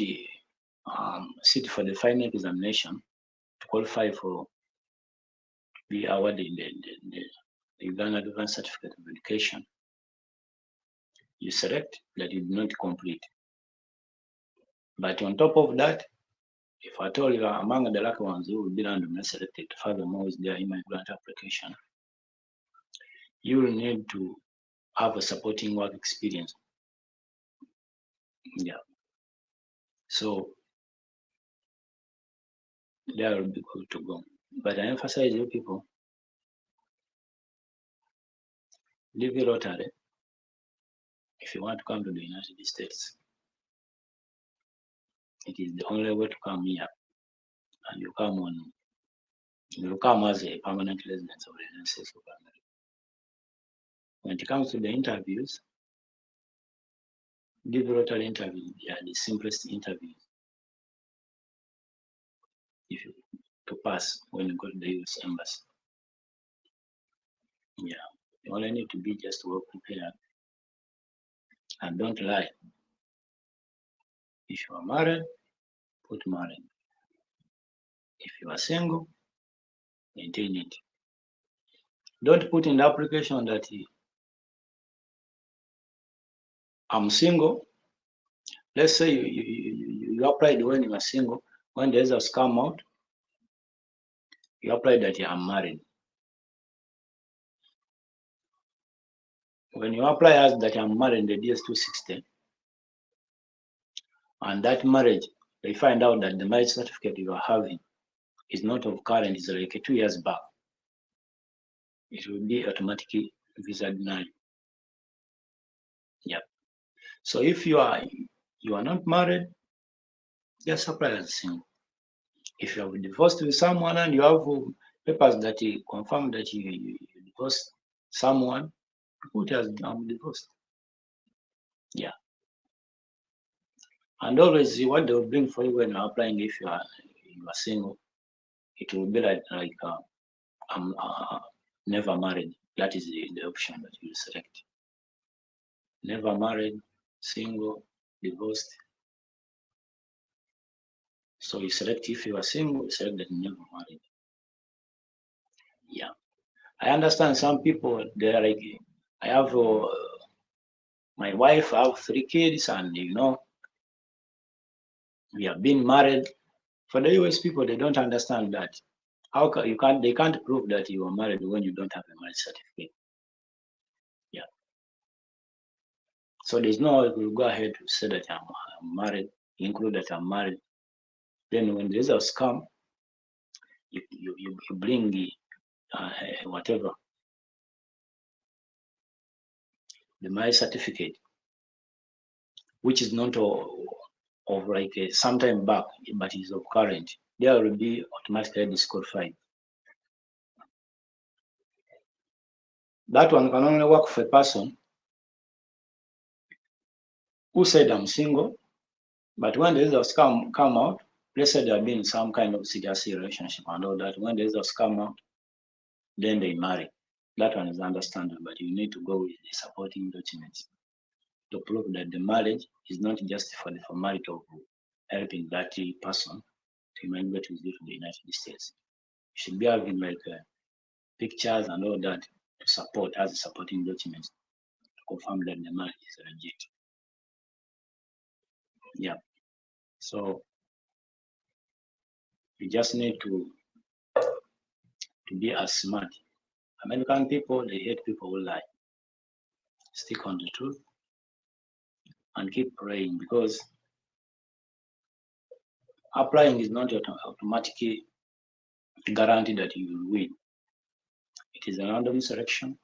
sit for the final examination to qualify for be awarded the Uganda Advanced Certificate of Education, you select that you did not complete. But on top of that, if at all you are among the lucky ones who will be randomly selected furthermore with their immigrant application, you will need to have a supporting work experience. Yeah. So that will be good to go. But I emphasize you people, dvlottery, if you want to come to the United States, it is the only way to come here. And you come as a permanent resident of the United States of America. When it comes to the interviews, dvlottery interviews, they are the simplest interviews to pass when you go to the US Embassy. Yeah, you only need to be just well prepared and don't lie. If you are married, put married. If you are single, maintain it. Don't put in the application that I'm single. Let's say you applied when you are single. When the results come out, you applied that I'm married. When you apply as that I'm married in the DS-260, and that marriage, they find out that the marriage certificate you are having is not of current, it's like 2 years back, it will be automatically visa denied. Yeah. So if you are not married, just apply as single. If you have divorced with someone and you have papers that confirm that you divorced someone, put as I'm divorced. Yeah. And always what they will bring for you when you're applying, if you are single, it will be like I'm never married. That is the option that you select. Never married, single, divorced. So you select if you are single, you select that never married. Yeah. I understand some people, they're like, I have my wife, I have 3 kids, and we have been married. For the US people, they don't understand that. They can't prove that you are married when you don't have a marriage certificate. Yeah. So there's no way we'll go ahead to say that I'm married, include that I'm married. Then when the results come, you bring the whatever, the marriage certificate, which is not of like some time back, but is of current. They will be automatically disqualified. That one can only work for a person who said I'm single, but when the results come out, let's say there have been some kind of serious relationship and all that. When the results come out, then they marry. That one is understandable, but you need to go with the supporting documents to prove that the marriage is not just for the formality of helping that person to immigrate with you to the United States. You should be having like pictures and all that to support as supporting documents to confirm that the marriage is legit. Yeah. So you just need to be as smart. American people, they hate people who lie. Stick on the truth and keep praying, because applying is not automatically guaranteed that you will win. It is a random selection.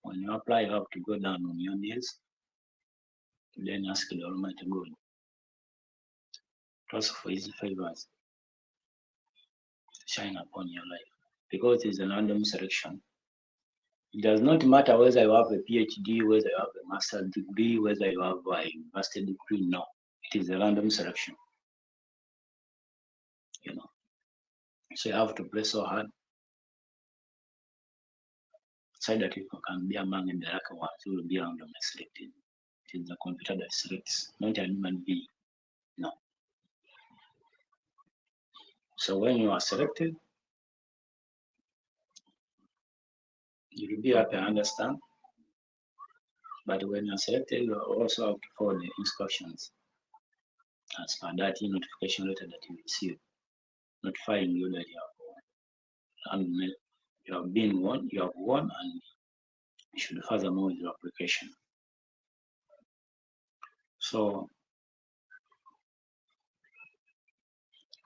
When you apply, you have to go down on your knees, then ask the Almighty God to ask for His favors shine upon your life, because it is a random selection. It does not matter whether you have a PhD, whether you have a master's degree, whether you have a university degree. No, it is a random selection. So you have to play so hard so that you can be among the lucky ones who will be randomly selected. It is the computer that selects, not a human being. No. So when you are selected, you will be happy, I understand. But when you are selected, you also have to follow the instructions as per that notification letter that you receive, notifying you that you have been won, you have won, and you should furthermore with your application. So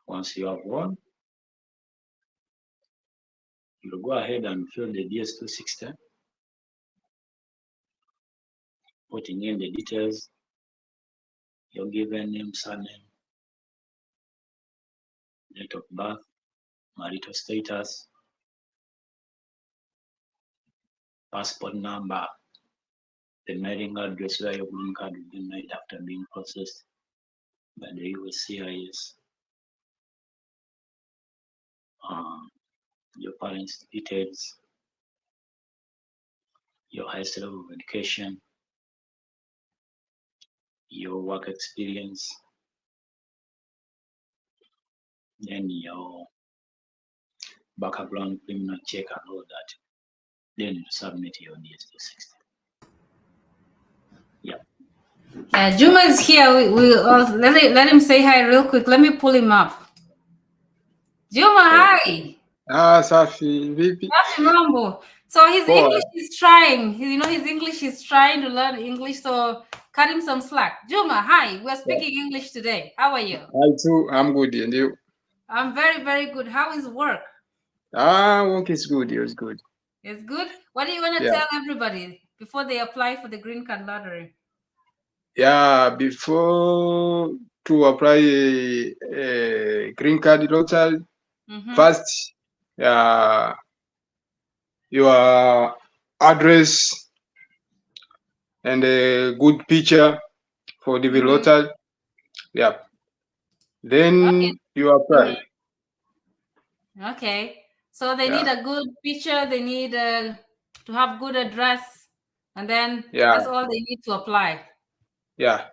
once you have won, you go ahead and fill the DS-260, putting in the details, your given name, surname, date of birth, marital status, passport number, the mailing address where your green card will be made after being processed by the USCIS, your parents' details, your highest level of education, your work experience, then your background criminal check and all that. Then you submit your DS-260. Yeah. Juma is here. Let him say hi real quick. Let me pull him up. Juma, hi. Safi, vipi? Safi mambo. So his English is trying. His English is trying to learn English. So cut him some slack. Juma, hi. We're speaking English today. How are you? I too. I'm good. And you? I'm very, very good. How is work? Work is good. It's good. It's good. What do you want to tell everybody before they apply for the green card lottery? Yeah, before to apply a green card lottery, first, your address and a good picture for the lottery. Yeah. Then you apply. Okay. So they need a good picture. They need to have good address, and then that's all they need to apply. Yeah.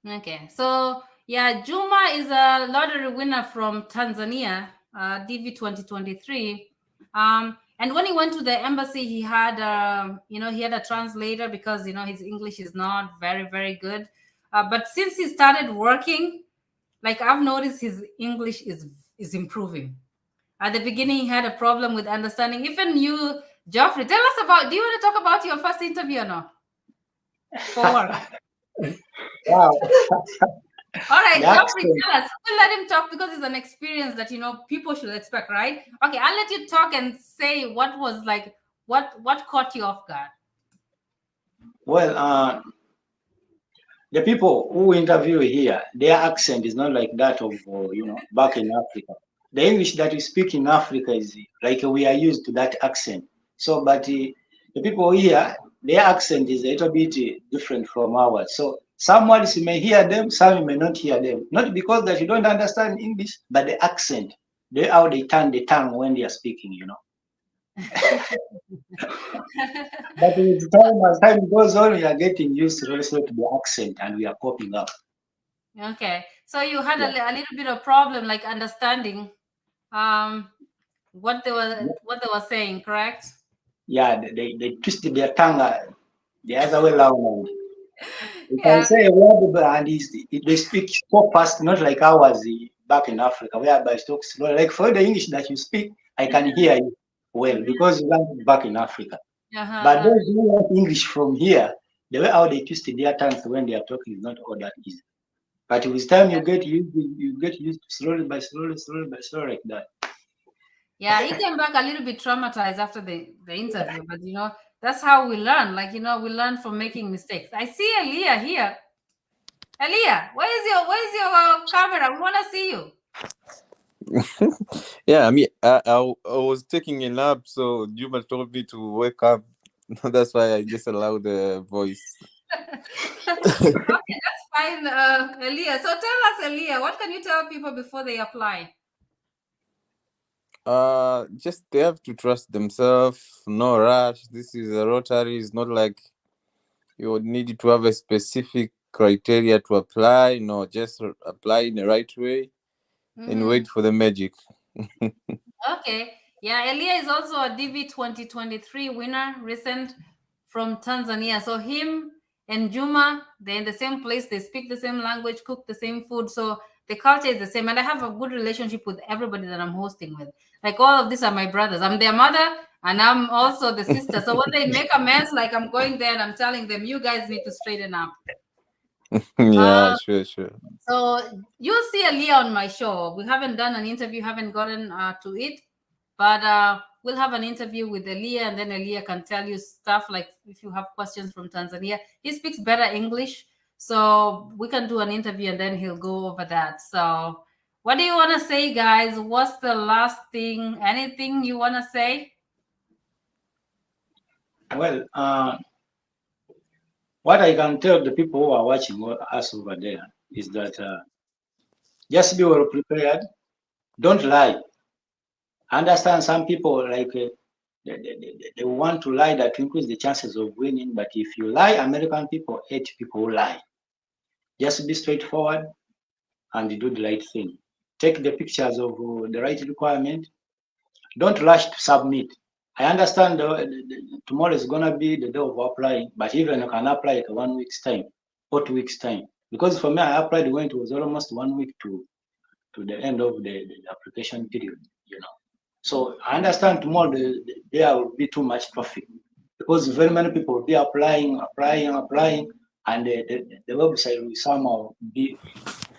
Okay. So Juma is a lottery winner from Tanzania, DV 2023. And when he went to the embassy, he had, he had a translator because, his English is not very, very good. But since he started working, like I've noticed his English is improving. At the beginning, he had a problem with understanding. Even you, Geoffrey, tell us about, do you want to talk about your first interview or no? For work. Wow. All right, The Geoffrey, accent. tell us. We'll let him talk because it's an experience that people should expect, right? Okay, I'll let you talk and say what was like, what caught you off guard. Well, the people who interview here, their accent is not like that of back in Africa. The English that we speak in Africa is like we are used to that accent. So, but the people here, their accent is a little bit different from ours. So, some words you may hear them, some you may not hear them. Not because that you don't understand English, but the accent, how they turn the tongue when they are speaking. But with time, as time goes on, we are getting used also to the accent, and we are coping up. Okay, so you had Yeah. a little bit of problem like understanding what they were saying, correct? Yeah, they twisted their tongue the other way around. You can Yeah. say a word, and they speak so fast, not like ours back in Africa, whereby it talks slow. Like for the English that you speak, I can hear you well because you learned it back in Africa. But those who learn English from here, the way how they twisted their tongues when they are talking is not all that easy. But with time, you get used to slowly by slowly like that. Yeah, he came back a little bit traumatized after the interview, but that's how we learn. Like we learn from making mistakes. I see Elia here. Elia, where's your camera? We want to see you. Yeah, I mean, I was taking a nap, so Juma told me to wake up. That's why I just allowed the voice. Okay, that's fine, Elia. So tell us, Elia, what can you tell people before they apply? Just they have to trust themselves. No rush. This is a lottery. It's not like you would need to have a specific criteria to apply. No, just apply in the right way and wait for the magic. Okay. Yeah, Elia is also a DV 2023 winner, recent from Tanzania. So him and Juma, they're in the same place. They speak the same language, cook the same food. So the culture is the same. And I have a good relationship with everybody that I'm hosting with. Like all of these are my brothers. I'm their mother and I'm also the sister. So when they make amends, like I'm going there and I'm telling them, you guys need to straighten up. Yeah, sure. So you'll see Elia on my show. We haven't done an interview, haven't gotten to it, but we'll have an interview with Elia, and then Elia can tell you stuff like if you have questions from Tanzania. He speaks better English, so we can do an interview and then he'll go over that. So what do you want to say, guys? What's the last thing? Anything you want to say? Well, what I can tell the people who are watching us over there is that just be well prepared. Don't lie. I understand some people like they want to lie that increase the chances of winning. But if you lie, American people hate people who lie. Just be straightforward and do the right thing. Take the pictures of the right requirement. Don't rush to submit. I understand tomorrow is going to be the day of applying, but even you can apply at 1 week's time or 2 weeks' time. Because for me, I applied when it was almost 1 week to the end of the application period, So I understand tomorrow there will be too much traffic because very many people will be applying, and the website will somehow be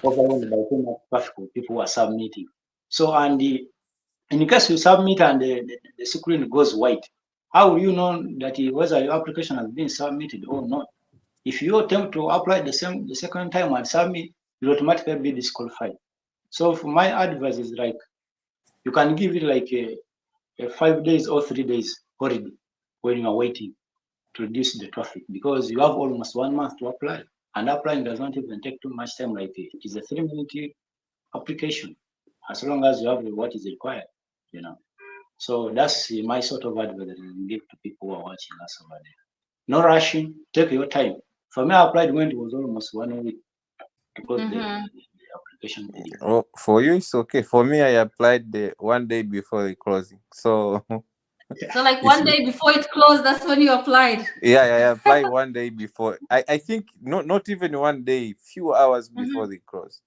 overwhelmed by too much traffic of people who are submitting. So, and in case you submit and the screen goes white, how will you know that whether your application has been submitted or not? If you attempt to apply the second time and submit, you'll automatically be disqualified. So for my advice is like, you can give it like a 5 days or 3 days holiday when you are waiting to reduce the traffic, because you have almost 1 month to apply, and applying does not even take too much time. Like it is a 3-minute application, as long as you have what is required, So that's my sort of advice that I give to people who are watching us over there. No rushing, take your time. For me, I applied when it was almost 1 week to close the application period. Oh, for you it's okay. For me, I applied the 1 day before the closing. So So like It's- one day before it closed, that's when you applied. yeah, apply one day before. I think not even one day, few hours before they close.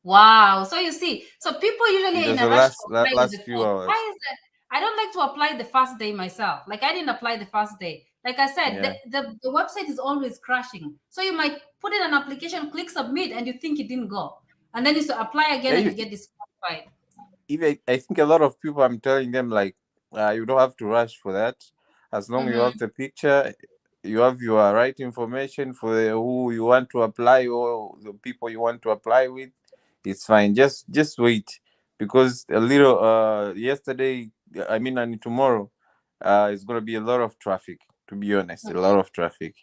Wow. So you see, so people usually It are in was a the rush to apply with last the few phone. hours. Why is that? I don't like to apply the first day myself. Like I didn't apply the first day. Like I said, Yeah. the website is always crashing. So you might put in an application, click submit, and you think it didn't go. And then you apply again and you get disqualified. Even I think a lot of people, I'm telling them like, you don't have to rush for that. As long you have the picture, you have your right information for who you want to apply or the people you want to apply with, it's fine. Just wait, because a little yesterday, I mean, and tomorrow, it's gonna be a lot of traffic. To be honest, a lot of traffic.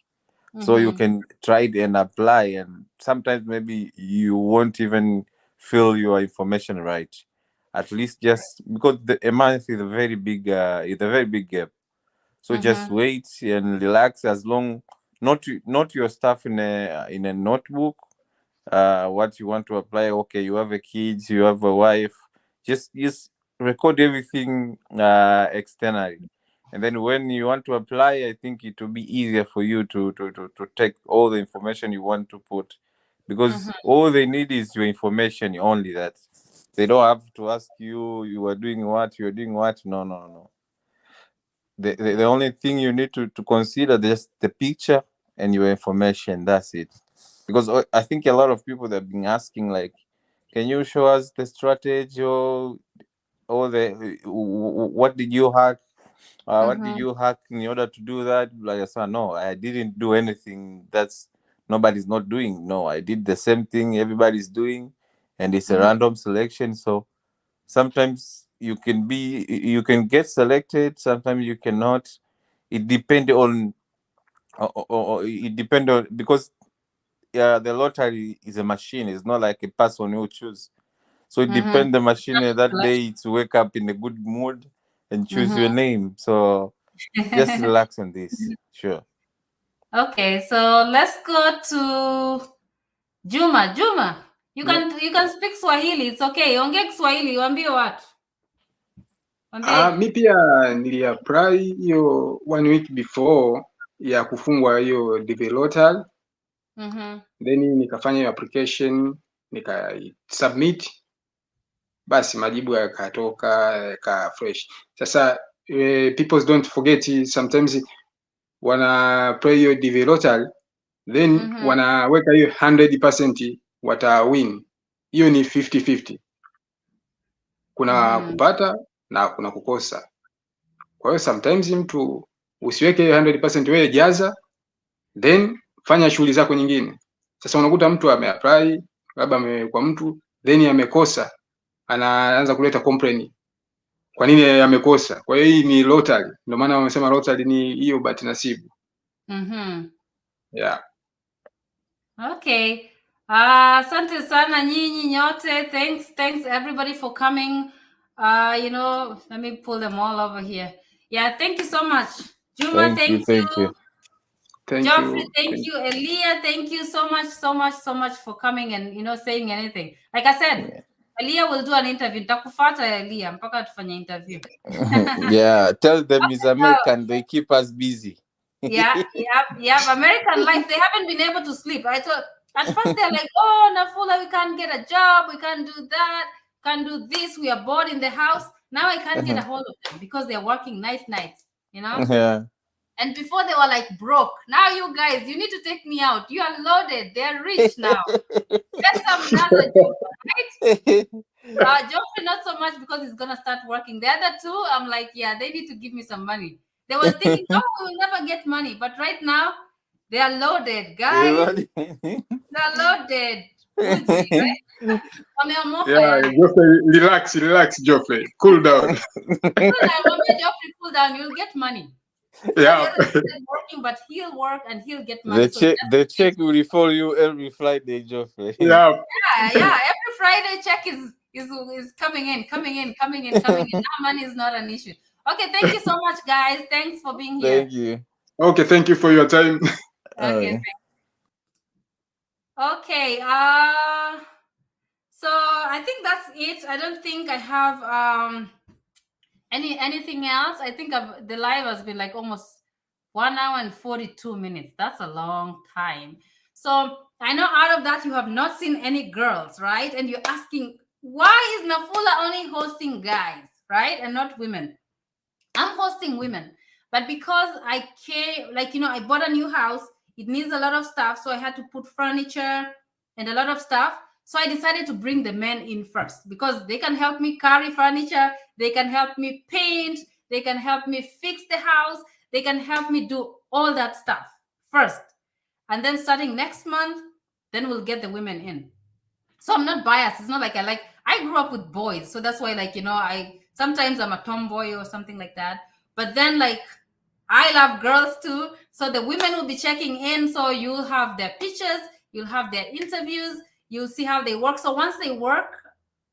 So you can try it and apply, and sometimes maybe you won't even fill your information right. At least just because a month is a very big gap. So just wait and relax. As long not your stuff in a notebook. What you want to apply? Okay, you have a kid, you have a wife. Just record everything externally, and then when you want to apply, I think it will be easier for you to take all the information you want to put, because all they need is your information only. That they don't have to ask you are doing what, you're doing what. No. The only thing you need to consider just the picture and your information. That's it. Because I think a lot of people that have been asking like, can you show us the strategy or the what did you hack? What did you hack in order to do that? Like I said, no, I didn't do anything that's nobody's not doing. No, I did the same thing everybody's doing, and it's a random selection. So sometimes you can get selected, sometimes you cannot. It depends on it depends on, because the lottery is a machine. It's not like a person who choose. So it depends the machine that day to wake up in a good mood and choose your name. So just relax on this. Sure. Okay, so let's go to Juma. Juma, you can speak Swahili. It's okay. Ongea Kiswahili, uambie watu. Mi pia niliapply hiyo 1 week before ya kufungwa hiyo dvlottery. Then nikafanya hiyo application, submit, basi majibu yakatoka fresh. Sasa people don't forget, sometimes wana play hiyo dvlottery then wanaweka hiyo 100% watawin. Hiyo ni 50-50, kuna kupata na kuna kukosa. Kwa hiyo sometimes mtu usiweke hiyo 100%, wewe jaza then fanya shughuli zako nyingine. Sasa unakuta mtu ameapply labda kwa mtu then amekosa, anaanza kuleta complain kwa nini amekosa. Kwa hiyo hii ni lottery, ndio maana wamesema lottery ni hiyo bahati nasibu. Yeah. Okay. Asante sana nyinyi nyote. Thanks everybody for coming. Let me pull them all over here. Yeah, thank you so much. Juma, thank you. Geoffrey, thank you. Elia, thank you so much for coming and saying anything. Like I said, Elia will do an interview. Nitakufuata Elia mpaka tufanye interview. Yeah, tell them it's American. They keep us busy. Yeah. American life, they haven't been able to sleep. I thought at first they're like, oh, Nafula, we can't get a job, we can't do that, can't do this, we are bored in the house. Now I can't get a hold of them because they're working nights, Yeah. And before they were like broke. Now you guys, you need to take me out. You are loaded. They're rich now. Get some another job, right? Geoffrey, not so much because he's gonna start working. The other two, I'm like, yeah, they need to give me some money. They were thinking, oh, we'll never get money. But right now, they are loaded, guys. They're loaded. Uzi, right? Yeah, Geoffrey, relax, Geoffrey. Cool down. Geoffrey, cool down. You'll get money. Yeah. Working, but he'll work and he'll get money. The check will follow you every Friday, Geoffrey. Yeah. Every Friday check is coming in. Now money is not an issue. Okay, thank you so much, guys. Thanks for being here. Thank you. Okay, thank you for your time. Okay. Okay. So I think that's it. I don't think I have Anything else? I think the live has been like almost 1 hour and 42 minutes. That's a long time. So I know out of that you have not seen any girls, right? And you're asking, why is Nafula only hosting guys, right? And not women? I'm hosting women. But because I care, like, I bought a new house, it needs a lot of stuff. So I had to put furniture and a lot of stuff. So I decided to bring the men in first because they can help me carry furniture. They can help me paint. They can help me fix the house. They can help me do all that stuff first. And then starting next month, then we'll get the women in. So I'm not biased. It's not like I grew up with boys. So that's why, sometimes I'm a tomboy or something like that. But then, I love girls too. So the women will be checking in. So you'll have their pictures, you'll have their interviews, you'll see how they work. So once they work,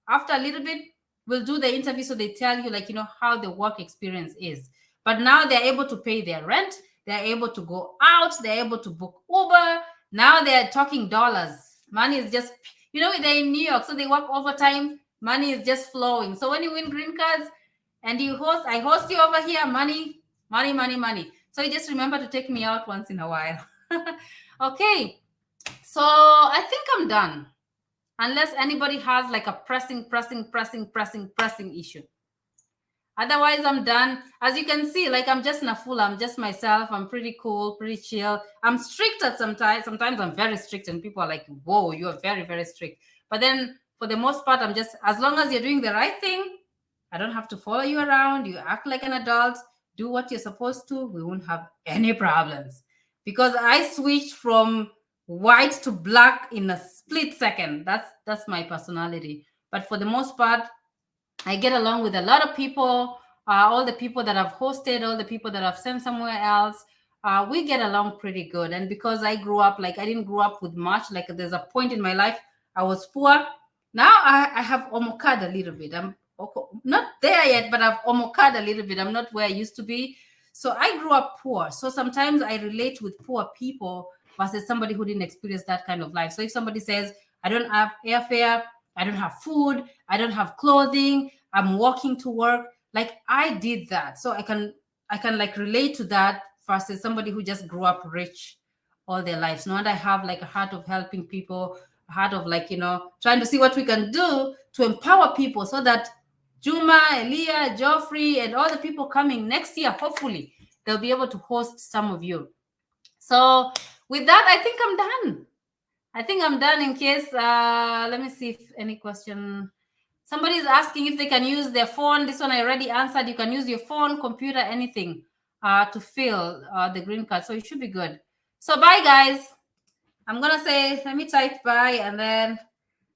after a little bit, we'll do the interview. So they tell you, how the work experience is. But now they're able to pay their rent. They're able to go out. They're able to book Uber. Now they're talking dollars. Money is just, they're in New York. So they work overtime. Money is just flowing. So when you win green cards and I host you over here, money. So you just remember to take me out once in a while. Okay. So I think I'm done. Unless anybody has a pressing issue. Otherwise, I'm done. As you can see, I'm just Nafula. I'm just myself. I'm pretty cool, pretty chill. I'm strict at sometimes. Sometimes I'm very strict and people are like, whoa, you are very, very strict. But then for the most part, I'm just, as long as you're doing the right thing, I don't have to follow you around. You act like an adult. Do what you're supposed to. We won't have any problems. Because I switched from white to black in a split second. That's my personality. But for the most part, I get along with a lot of people. All the people that I've hosted, all the people that I've sent somewhere else, we get along pretty good. And because I grew up, I didn't grow up with much. There's a point in my life I was poor. Now I have omokad a little bit. I'm not there yet, but I've omokad a little bit. I'm not where I used to be. So I grew up poor. So sometimes I relate with poor people versus somebody who didn't experience that kind of life. So if somebody says, I don't have airfare, I don't have food, I don't have clothing, I'm walking to work, I did that. So I can relate to that versus somebody who just grew up rich all their lives. No, and I have a heart of helping people, a heart of trying to see what we can do to empower people so that Juma, Elia, Geoffrey, and all the people coming next year, hopefully, they'll be able to host some of you. So with that, I think I'm done. In case, let me see if any question. Somebody is asking if they can use their phone. This one I already answered. You can use your phone, computer, anything to fill the green card. So it should be good. So bye, guys. I'm going to say, let me type bye. And then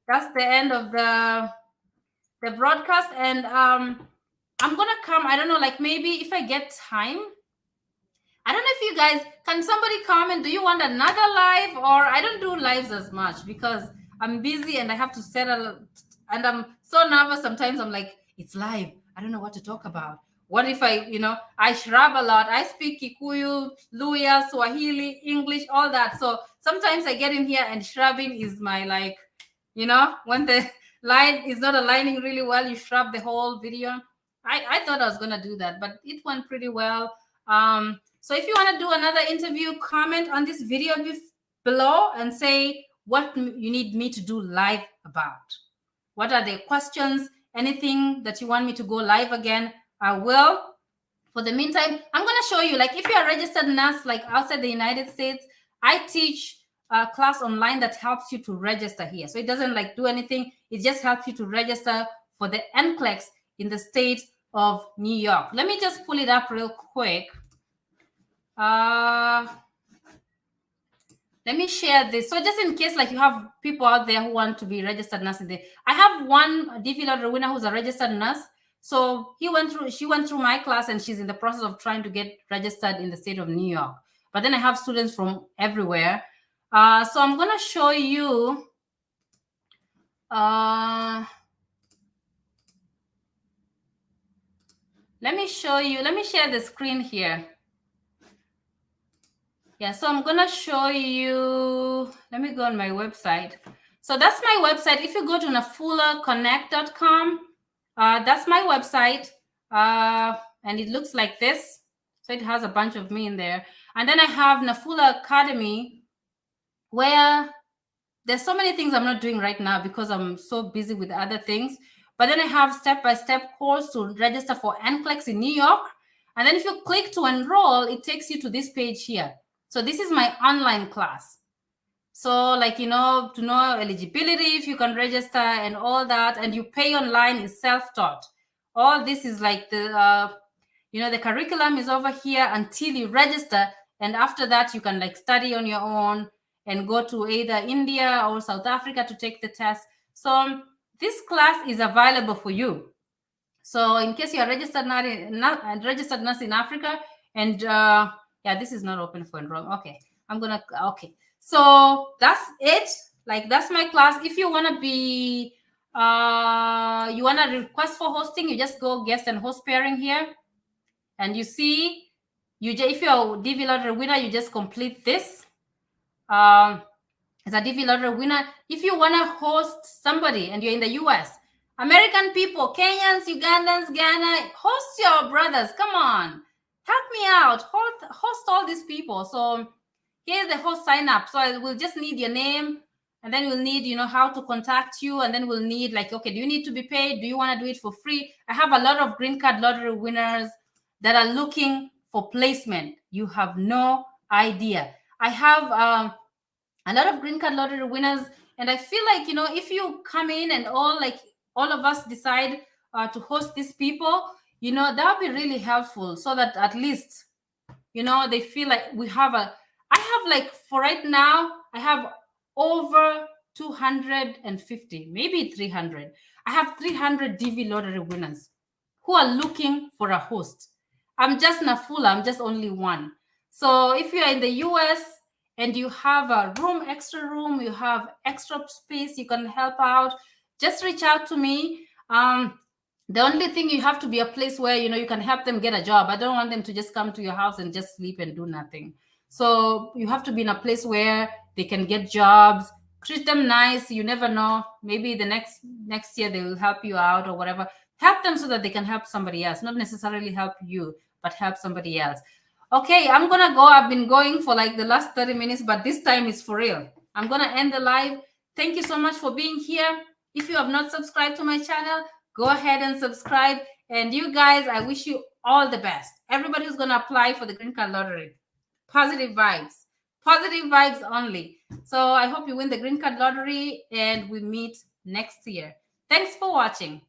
that's the end of the broadcast. And I'm going to come, I don't know, maybe if I get time. I don't know if you guys, can somebody comment? Do you want another live? Or I don't do lives as much because I'm busy and I have to settle. And I'm so nervous. Sometimes I'm like, it's live. I don't know what to talk about. What if I shrub a lot. I speak Kikuyu, Luya, Swahili, English, all that. So sometimes I get in here and shrubbing is my when the line is not aligning really well, you shrub the whole video. I thought I was going to do that, but it went pretty well. So if you want to do another interview, comment on this video below and say what you need me to do live about. What are the questions? Anything that you want me to go live again, I will. For the meantime, I'm going to show you, if you're a registered nurse, outside the United States, I teach a class online that helps you to register here. So it doesn't do anything. It just helps you to register for the NCLEX in the state of New York. Let me just pull it up real quick. Let me share this. So just in case you have people out there who want to be registered nurses, I have one dvlottery winner who's a registered nurse. So she went through my class and she's in the process of trying to get registered in the state of New York. But then I have students from everywhere. So I'm going to show you. Let me show you. Let me share the screen here. Yeah, so I'm going to show you. Let me go on my website. So that's my website. If you go to nafulaconnect.com, that's my website. and it looks like this. So it has a bunch of me in there. And then I have Nafula Academy, where there's so many things I'm not doing right now because I'm so busy with other things. But then I have step-by-step course to register for NCLEX in New York. And then if you click to enroll, it takes you to this page here. So this is my online class. So like, to know eligibility, if you can register and all that, and you pay online is self-taught. All this is like the, the curriculum is over here until you register. And after that, you can like study on your own and go to either India or South Africa to take the test. So this class is available for you. So in case you are registered nurse in Africa, and yeah, this is not open for enrollment. Okay, okay. So that's it. Like that's my class. If you want to be, you want to request for hosting, you just go guest and host pairing here. And you see, if you're a DV lottery winner, you just complete this. As a DV lottery winner, if you want to host somebody and you're in the US, American people, Kenyans, Ugandans, Ghana, host your brothers. Come on, help me out. Host all these people. So here's the host sign up. So we'll just need your name, and then we'll need, how to contact you, and then we'll need like, okay, do you need to be paid? Do you want to do it for free? I have a lot of green card lottery winners that are looking for placement. You have no idea. I have a lot of green card lottery winners, and I feel like, if you come in and all of us decide to host these people, that would be really helpful, so that at least, they feel like I have like, for right now, I have over 250, maybe 300. I have 300 DV lottery winners who are looking for a host. I'm just Nafula, I'm just only one. So if you're in the US and you have a extra room, you have extra space, you can help out, just reach out to me. The only thing, you have to be a place where, you can help them get a job. I don't want them to just come to your house and just sleep and do nothing. So you have to be in a place where they can get jobs. Treat them nice. You never know. Maybe the next year they will help you out or whatever. Help them so that they can help somebody else. Not necessarily help you, but help somebody else. Okay, I'm going to go. I've been going for like the last 30 minutes, but this time is for real. I'm going to end the live. Thank you so much for being here. If you have not subscribed to my channel, go ahead and subscribe. And you guys, I wish you all the best. Everybody who's going to apply for the Green Card Lottery. Positive vibes only. So I hope you win the Green Card Lottery, and we meet next year. Thanks for watching.